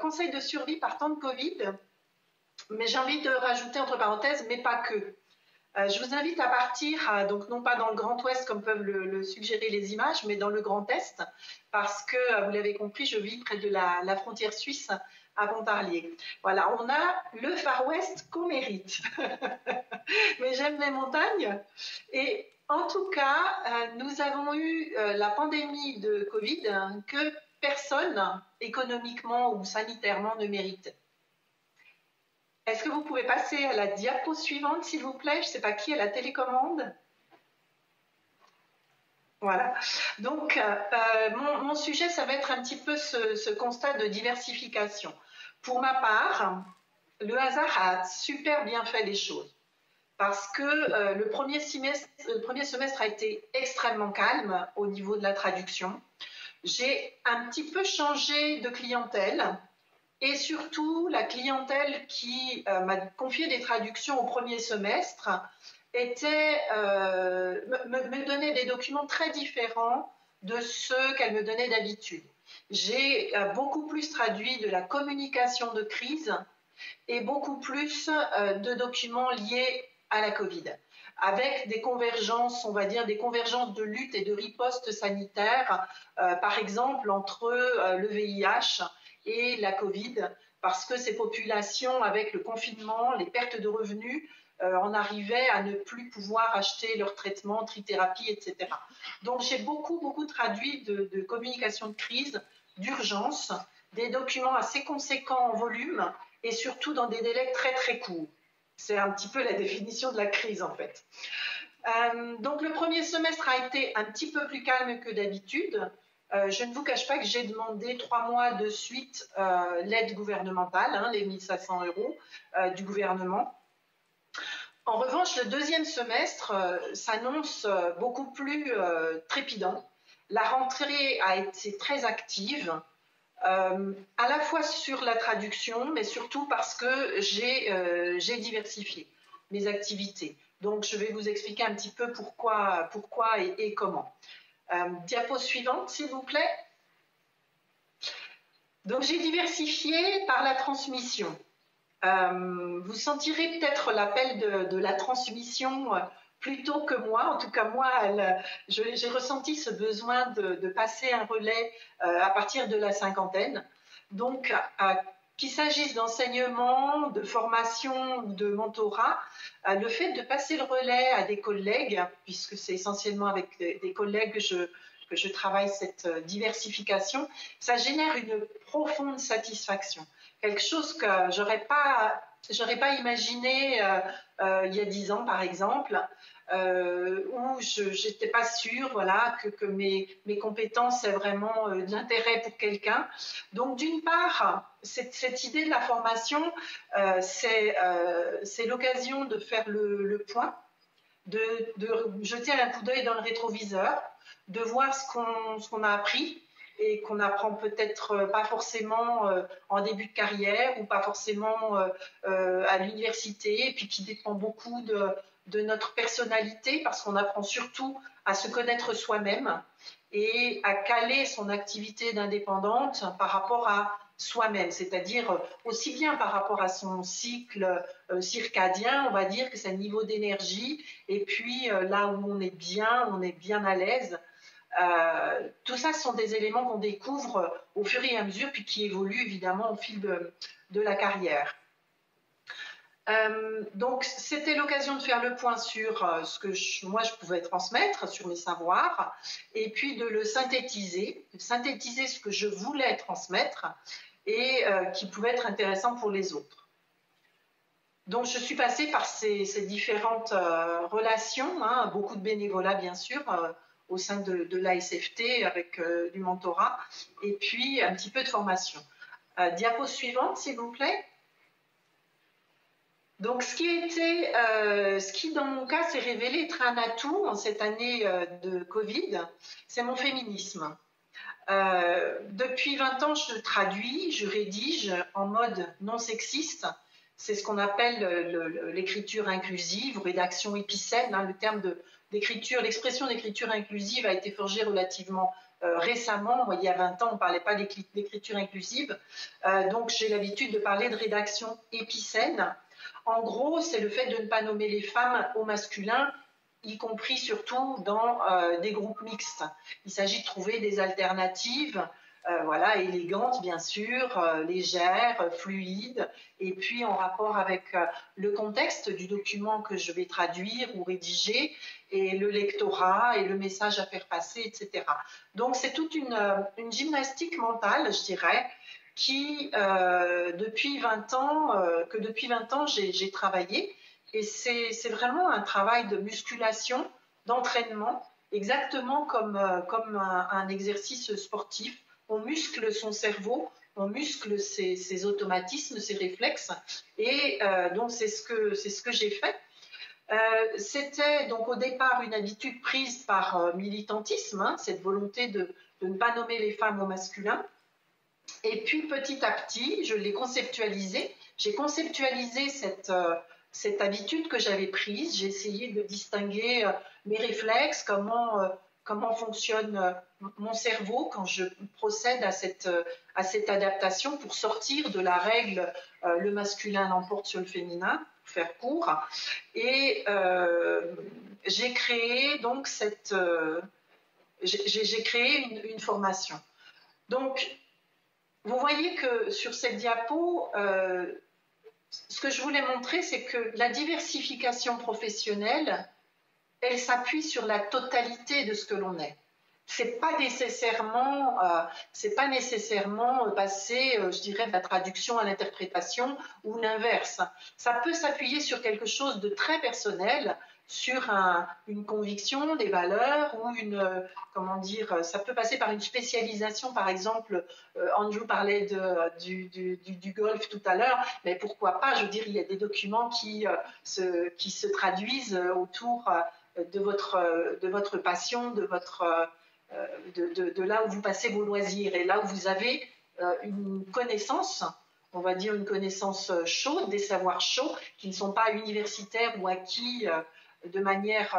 conseil de survie par temps de Covid, mais j'ai envie de rajouter entre parenthèses, mais pas que. Je vous invite à partir, donc non pas dans le Grand Ouest comme peuvent le suggérer les images, mais dans le Grand Est, parce que, vous l'avez compris, je vis près de la frontière suisse à Pontarlier. Voilà, on a le Far West qu'on mérite. Mais j'aime les montagnes. Et en tout cas, nous avons eu la pandémie de Covid que personne, économiquement ou sanitairement, ne mérite. Est-ce que vous pouvez passer à la diapo suivante, s'il vous plaît? Je ne sais pas qui a la télécommande. Voilà. Donc, mon sujet, ça va être un petit peu ce constat de diversification. Pour ma part, le hasard a super bien fait les choses parce que le premier semestre a été extrêmement calme au niveau de la traduction. J'ai un petit peu changé de clientèle et surtout la clientèle qui m'a confié des traductions au premier semestre me donnait des documents très différents de ceux qu'elle me donnait d'habitude. J'ai beaucoup plus traduit de la communication de crise et beaucoup plus de documents liés à la Covid, avec des convergences, on va dire des convergences de lutte et de riposte sanitaire, par exemple entre le VIH et la Covid, parce que ces populations, avec le confinement, les pertes de revenus, en arrivaient à ne plus pouvoir acheter leur traitement, trithérapie, etc. Donc j'ai beaucoup traduit de communication de crise, d'urgence, des documents assez conséquents en volume et surtout dans des délais très courts. C'est un petit peu la définition de la crise en fait. Donc le premier semestre a été un petit peu plus calme que d'habitude. Je ne vous cache pas que j'ai demandé 3 mois de suite l'aide gouvernementale, les 1 500 € du gouvernement. En revanche, le deuxième semestre s'annonce beaucoup plus trépidant. La rentrée a été très active, à la fois sur la traduction, mais surtout parce que j'ai diversifié mes activités. Donc, je vais vous expliquer un petit peu pourquoi et comment. Diapo suivante, s'il vous plaît. Donc, j'ai diversifié par la transmission. Vous sentirez peut-être l'appel de la transmission plutôt que moi. En tout cas, moi, j'ai ressenti ce besoin de passer un relais à partir de la cinquantaine. Donc, qu'il s'agisse d'enseignement, de formation ou de mentorat, le fait de passer le relais à des collègues, puisque c'est essentiellement avec des collègues que je travaille cette diversification, ça génère une profonde satisfaction. Quelque chose que j'aurais pas imaginé il y a 10 ans, par exemple, où je n'étais pas sûre que mes compétences aient vraiment de l'intérêt pour quelqu'un. Donc, d'une part, cette idée de la formation, c'est l'occasion de faire le point, de jeter un coup d'œil dans le rétroviseur, de voir ce qu'on a appris, et qu'on apprend peut-être pas forcément en début de carrière ou pas forcément à l'université, et puis qui dépend beaucoup de notre personnalité, parce qu'on apprend surtout à se connaître soi-même et à caler son activité d'indépendante par rapport à soi-même, c'est-à-dire aussi bien par rapport à son cycle circadien, on va dire, que son niveau d'énergie, et puis là où on est bien à l'aise. Tout ça, ce sont des éléments qu'on découvre au fur et à mesure, puis qui évoluent évidemment au fil de la carrière. Donc, c'était l'occasion de faire le point sur ce que moi je pouvais transmettre, sur mes savoirs, et puis de le synthétiser ce que je voulais transmettre et qui pouvait être intéressant pour les autres. Donc, je suis passée par ces différentes relations, beaucoup de bénévolat bien sûr, au sein de l'ASFT avec du mentorat, et puis un petit peu de formation. Diapo suivante, s'il vous plaît. Donc, ce qui dans mon cas s'est révélé être un atout en cette année de Covid, c'est mon féminisme. Depuis 20 ans, je traduis, je rédige en mode non sexiste. C'est ce qu'on appelle l'écriture inclusive ou rédaction épicène, le terme l'expression d'écriture inclusive a été forgée relativement récemment. Moi, il y a 20 ans, on ne parlait pas d'écriture inclusive. Donc, j'ai l'habitude de parler de rédaction épicène. En gros, c'est le fait de ne pas nommer les femmes au masculin, y compris surtout dans des groupes mixtes. Il s'agit de trouver des alternatives, élégantes bien sûr, légères, fluides, et puis en rapport avec le contexte du document que je vais traduire ou rédiger, et le lectorat, et le message à faire passer, etc. Donc c'est toute une gymnastique mentale, je dirais, qui, depuis 20 ans, j'ai travaillé. Et c'est vraiment un travail de musculation, d'entraînement, exactement comme un exercice sportif. On muscle son cerveau, on muscle ses automatismes, ses réflexes, et donc c'est ce que j'ai fait. C'était donc au départ une habitude prise par militantisme, hein, cette volonté de ne pas nommer les femmes au masculin. Et puis petit à petit, je l'ai conceptualisé. J'ai conceptualisé cette habitude que j'avais prise. J'ai essayé de distinguer mes réflexes, comment fonctionne mon cerveau quand je procède à cette adaptation pour sortir de la règle le masculin l'emporte sur le féminin, pour faire court. Et j'ai créé donc j'ai créé une formation. Donc, vous voyez que sur cette diapo, ce que je voulais montrer, c'est que la diversification professionnelle, elle s'appuie sur la totalité de ce que l'on est. C'est pas nécessairement passer, je dirais, de la traduction à l'interprétation ou l'inverse. Ça peut s'appuyer sur quelque chose de très personnel, sur une conviction, des valeurs ou ça peut passer par une spécialisation. Par exemple, Andrew parlait du golf tout à l'heure, mais pourquoi pas, je veux dire, il y a des documents qui se traduisent autour de votre passion, de là où vous passez vos loisirs et là où vous avez une connaissance, on va dire une connaissance chaude, des savoirs chauds qui ne sont pas universitaires ou acquis de manière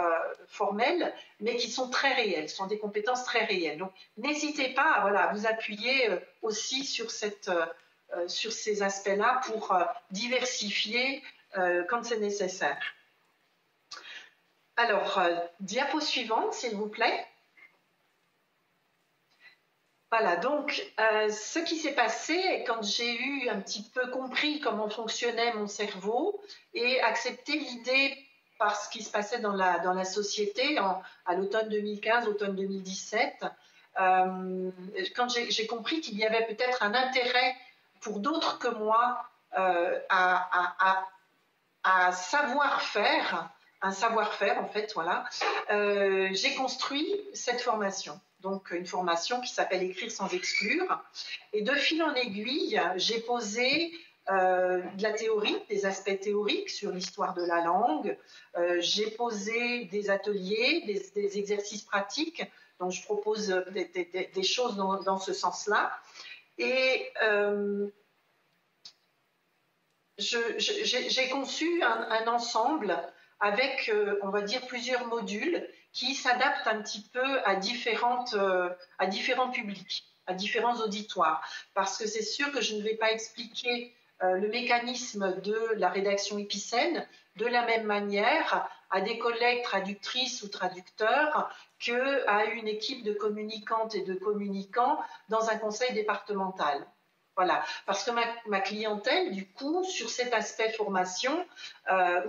formelle, mais qui sont très réelles, sont des compétences très réelles. Donc, n'hésitez pas à vous appuyer aussi sur ces aspects-là pour diversifier quand c'est nécessaire. Alors, diapo suivante, s'il vous plaît. Voilà, donc ce qui s'est passé quand j'ai eu un petit peu compris comment fonctionnait mon cerveau et accepté l'idée par ce qui se passait dans la société à l'automne 2015, automne 2017, quand j'ai compris qu'il y avait peut-être un intérêt pour d'autres que moi à savoir-faire, un savoir-faire en fait, voilà, j'ai construit cette formation. Donc une formation qui s'appelle Écrire sans exclure. Et de fil en aiguille, j'ai posé de la théorie, des aspects théoriques sur l'histoire de la langue. J'ai posé des ateliers, des exercices pratiques. Donc je propose des choses dans ce sens-là. Et j'ai conçu un ensemble avec, on va dire, plusieurs modules qui s'adaptent un petit peu à différents publics, à différents auditoires. Parce que c'est sûr que je ne vais pas expliquer le mécanisme de la rédaction épicène de la même manière à des collègues traductrices ou traducteurs qu'à une équipe de communicantes et de communicants dans un conseil départemental. Voilà, parce que ma clientèle, du coup, sur cet aspect formation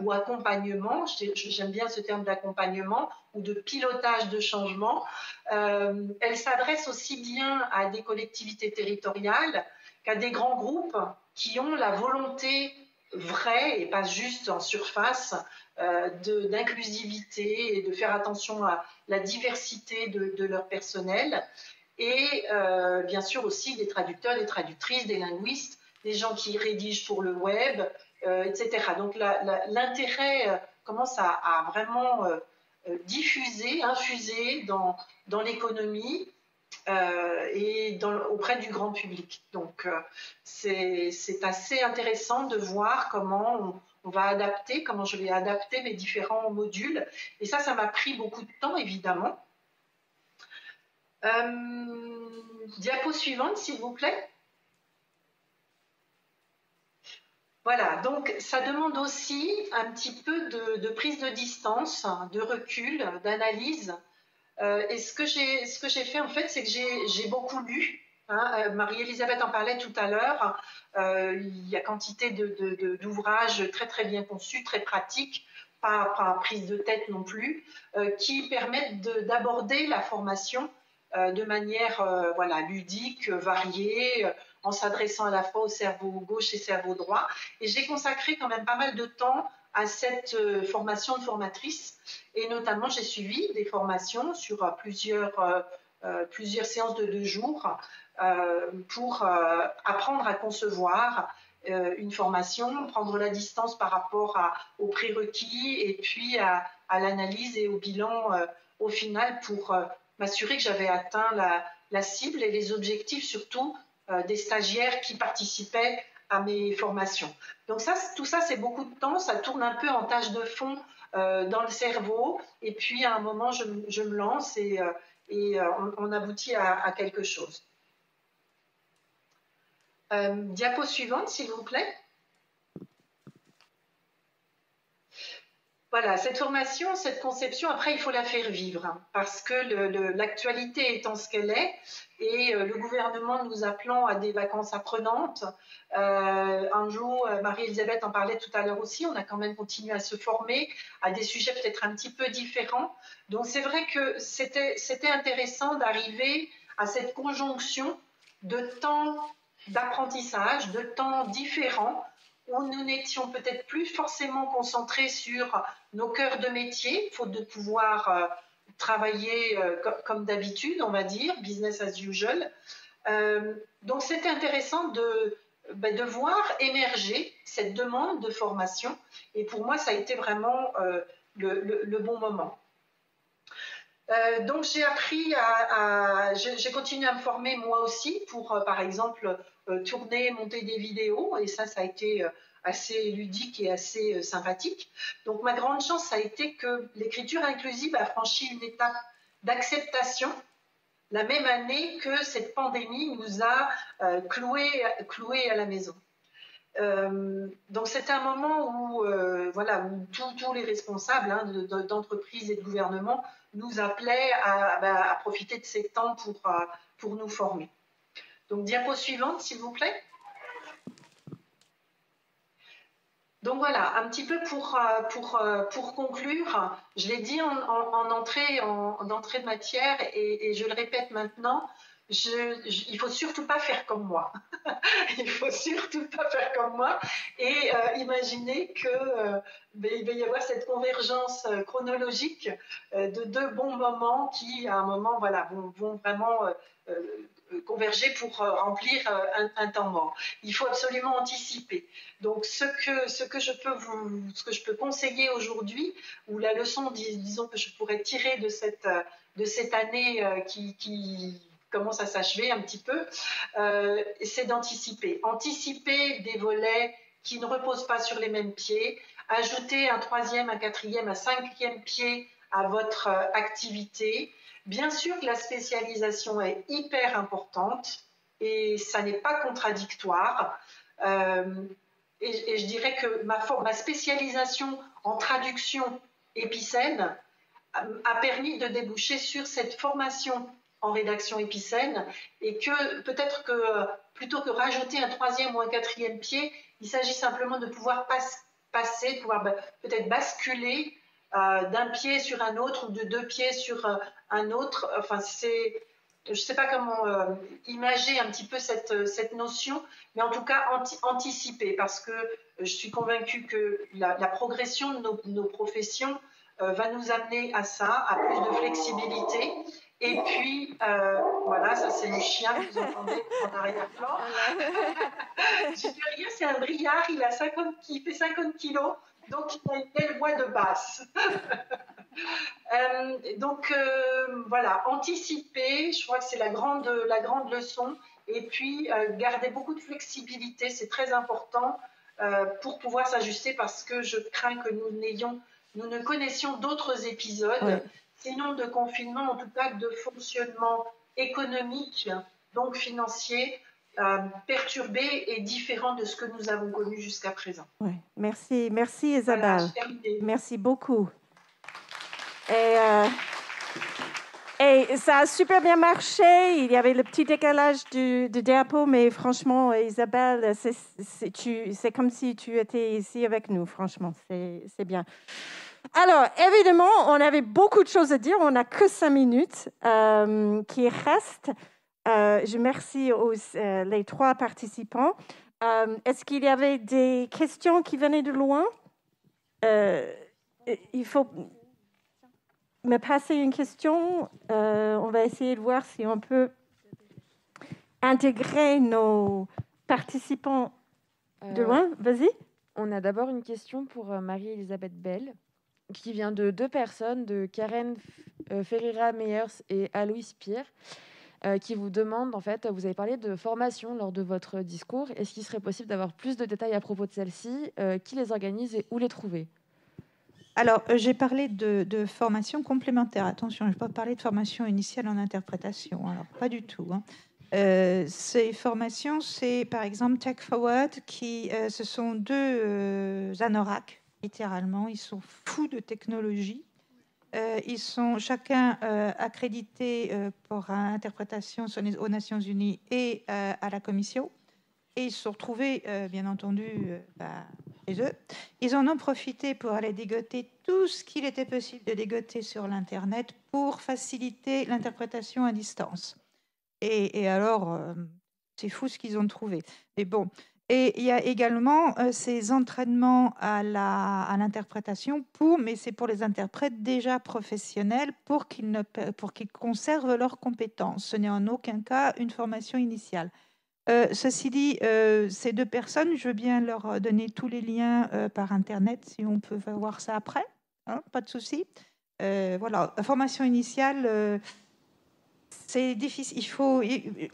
ou accompagnement, j'aime bien ce terme d'accompagnement ou de pilotage de changement, elle s'adresse aussi bien à des collectivités territoriales qu'à des grands groupes qui ont la volonté vraie et pas juste en surface d'inclusivité et de faire attention à la diversité de leur personnel. Et bien sûr aussi des traducteurs, des traductrices, des linguistes, des gens qui rédigent pour le web, etc. Donc l'intérêt commence à vraiment diffuser, infuser dans l'économie et auprès du grand public. Donc c'est assez intéressant de voir comment on va adapter, comment je vais adapter mes différents modules. Et ça m'a pris beaucoup de temps, évidemment. Diapo suivante, s'il vous plaît. Voilà, donc ça demande aussi un petit peu de prise de distance, de recul, d'analyse. Et ce que j'ai fait, en fait, c'est que j'ai beaucoup lu. Hein. Marie-Elisabeth en parlait tout à l'heure. Il y a quantité d'ouvrages très, très bien conçus, très pratiques, pas prise de tête non plus, qui permettent d'aborder la formation de manière ludique, variée, en s'adressant à la fois au cerveau gauche et cerveau droit. Et j'ai consacré quand même pas mal de temps à cette formation de formatrice. Et notamment, j'ai suivi des formations sur plusieurs séances de 2 jours pour apprendre à concevoir une formation, prendre la distance par rapport aux prérequis et puis à l'analyse et au bilan au final pour m'assurer que j'avais atteint la cible et les objectifs surtout des stagiaires qui participaient à mes formations. Donc tout ça, c'est beaucoup de temps, ça tourne un peu en tâche de fond dans le cerveau, et puis à un moment, je me lance et on aboutit à quelque chose. Diapo suivante, s'il vous plaît. Voilà, cette formation, cette conception, après, il faut la faire vivre, hein, parce que l'actualité étant ce qu'elle est, et le gouvernement nous appelant à des vacances apprenantes, un jour, Marie-Elisabeth en parlait tout à l'heure aussi, on a quand même continué à se former à des sujets peut-être un petit peu différents. Donc c'est vrai que c'était intéressant d'arriver à cette conjonction de temps d'apprentissage, de temps différents, où nous n'étions peut-être plus forcément concentrés sur nos cœurs de métier, faute de pouvoir travailler comme d'habitude, on va dire, business as usual. Donc c'était intéressant de voir émerger cette demande de formation, et pour moi ça a été vraiment le bon moment. Donc j'ai appris j'ai continué à me former moi aussi pour par exemple tourner, monter des vidéos, et ça a été assez ludique et assez sympathique. Donc ma grande chance, ça a été que l'écriture inclusive a franchi une étape d'acceptation la même année que cette pandémie nous a cloués à la maison. Donc c'était un moment où, où tous les responsables d'entreprises et de gouvernement nous appelaient à profiter de ces temps pour nous former. Donc diapo suivante, s'il vous plaît. Donc voilà, un petit peu pour conclure, je l'ai dit en entrée de matière, et je le répète maintenant, il faut surtout pas faire comme moi. Il faut surtout pas faire comme moi et imaginer que il va y avoir cette convergence chronologique de 2 bons moments qui, à un moment, vont vraiment converger pour remplir un temps mort. Il faut absolument anticiper. Donc, ce que je peux conseiller aujourd'hui, ou la leçon, disons, que je pourrais tirer de cette année qui commence à s'achever un petit peu, c'est d'anticiper. Anticiper des volets qui ne reposent pas sur les mêmes pieds, ajouter un 3e, un 4e, un 5e pied à votre activité. Bien sûr que la spécialisation est hyper importante et ça n'est pas contradictoire. Et je dirais que ma spécialisation en traduction épicène a permis de déboucher sur cette formation en rédaction épicène, et que peut-être que plutôt que rajouter un 3e ou un 4e pied, il s'agit simplement de pouvoir passer, de pouvoir peut-être basculer d'un pied sur un autre ou de 2 pieds sur un autre. Enfin, je ne sais pas comment imager un petit peu cette notion, mais en tout cas anticiper, parce que je suis convaincue que la progression de nos professions va nous amener à ça, à plus de flexibilité. Et puis, voilà, ça c'est le chien que vous entendez en arrière-plan. Je dis rien, c'est un briard, il fait 50 kilos, donc il a une belle voix de basse. Voilà, anticiper, je crois que c'est la grande leçon. Et puis, garder beaucoup de flexibilité, c'est très important pour pouvoir s'ajuster, parce que je crains que nous ne connaissions d'autres épisodes. Ouais. Sinon de confinement, en tout cas de fonctionnement économique, donc financier, perturbé et différent de ce que nous avons connu jusqu'à présent. Oui, merci Isabelle. Voilà, merci beaucoup. Et ça a super bien marché. Il y avait le petit décalage du diapo, mais franchement, Isabelle, c'est comme si tu étais ici avec nous. Franchement, c'est bien. Alors, évidemment, on avait beaucoup de choses à dire. On n'a que 5 minutes qui restent. Je remercie les 3 participants. Est-ce qu'il y avait des questions qui venaient de loin? il faut me passer une question. On va essayer de voir si on peut intégrer nos participants de loin. Vas-y. On a d'abord une question pour Marie-Elisabeth Bell, qui vient de 2 personnes, de Karen Ferreira Meyers et Aloïs Pierre, qui vous demandent, en fait, vous avez parlé de formation lors de votre discours. Est-ce qu'il serait possible d'avoir plus de détails à propos de celle-ci? Qui les organise et où les trouver? Alors, j'ai parlé de formation complémentaire. Attention, je n'ai pas parlé de formation initiale en interprétation. Alors, pas du tout. Ces formations, c'est par exemple Tech Forward, ce sont 2 anoraks, littéralement. Ils sont fous de technologie. Ils sont chacun accrédités pour interprétation aux Nations Unies et à la Commission. Et ils se sont retrouvés, bien entendu, chez eux. Ils en ont profité pour aller dégoter tout ce qu'il était possible de dégoter sur l'Internet pour faciliter l'interprétation à distance. Et alors, c'est fou ce qu'ils ont trouvé. Mais bon. Et il y a également ces entraînements à l'interprétation, mais c'est pour les interprètes déjà professionnels pour qu'ils conservent leurs compétences. Ce n'est en aucun cas une formation initiale. Ceci dit, ces 2 personnes, je veux bien leur donner tous les liens par Internet, si on peut voir ça après, hein, pas de souci. Voilà, la formation initiale, c'est difficile.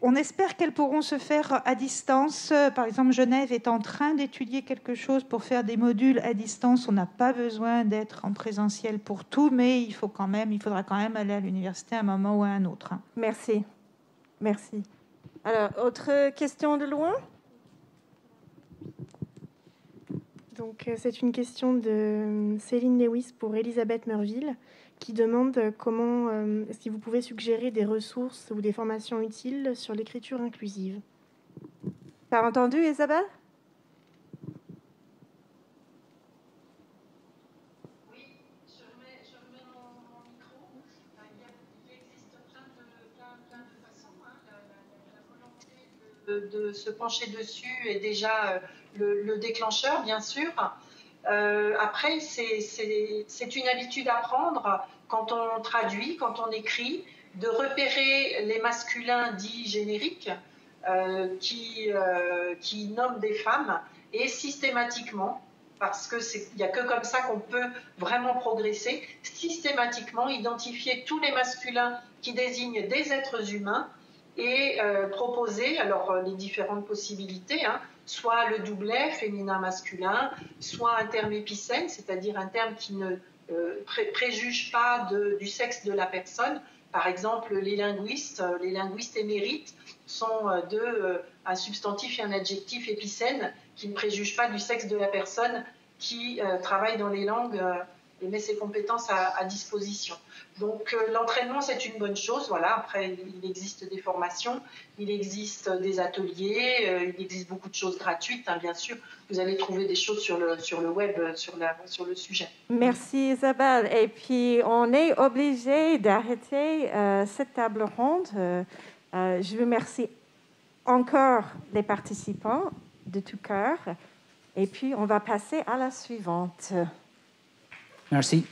On espère qu'elles pourront se faire à distance. Par exemple, Genève est en train d'étudier quelque chose pour faire des modules à distance. On n'a pas besoin d'être en présentiel pour tout, mais il faudra quand même aller à l'université à un moment ou à un autre. Hein. Merci. Merci. Alors, autre question de loin? Donc, c'est une question de Céline Lewis pour Elisabeth Merville, qui demande si vous pouvez suggérer des ressources ou des formations utiles sur l'écriture inclusive. T'as entendu, Isabelle? Oui, je remets mon micro. Il existe plein de façons. La volonté de se pencher dessus est déjà le déclencheur, bien sûr. Après, c'est une habitude à prendre quand on traduit, quand on écrit, de repérer les masculins dits génériques qui nomment des femmes et systématiquement, parce qu'il n'y a que comme ça qu'on peut vraiment progresser, systématiquement identifier tous les masculins qui désignent des êtres humains et proposer alors les différentes possibilités, hein, soit le doublet féminin-masculin, soit un terme épicène, c'est-à-dire un terme qui ne préjuge pas du sexe de la personne. Par exemple, les linguistes émérites sont un substantif et un adjectif épicène qui ne préjugent pas du sexe de la personne qui travaille dans les langues et met ses compétences à disposition. Donc l'entraînement, c'est une bonne chose. Voilà. Après, il existe des formations, il existe des ateliers, il existe beaucoup de choses gratuites, hein, bien sûr. Vous allez trouver des choses sur le web sur le sujet. Merci Isabelle. Et puis, on est obligé d'arrêter cette table ronde. Je vous remercie encore les participants de tout cœur. Et puis, on va passer à la suivante. Merci.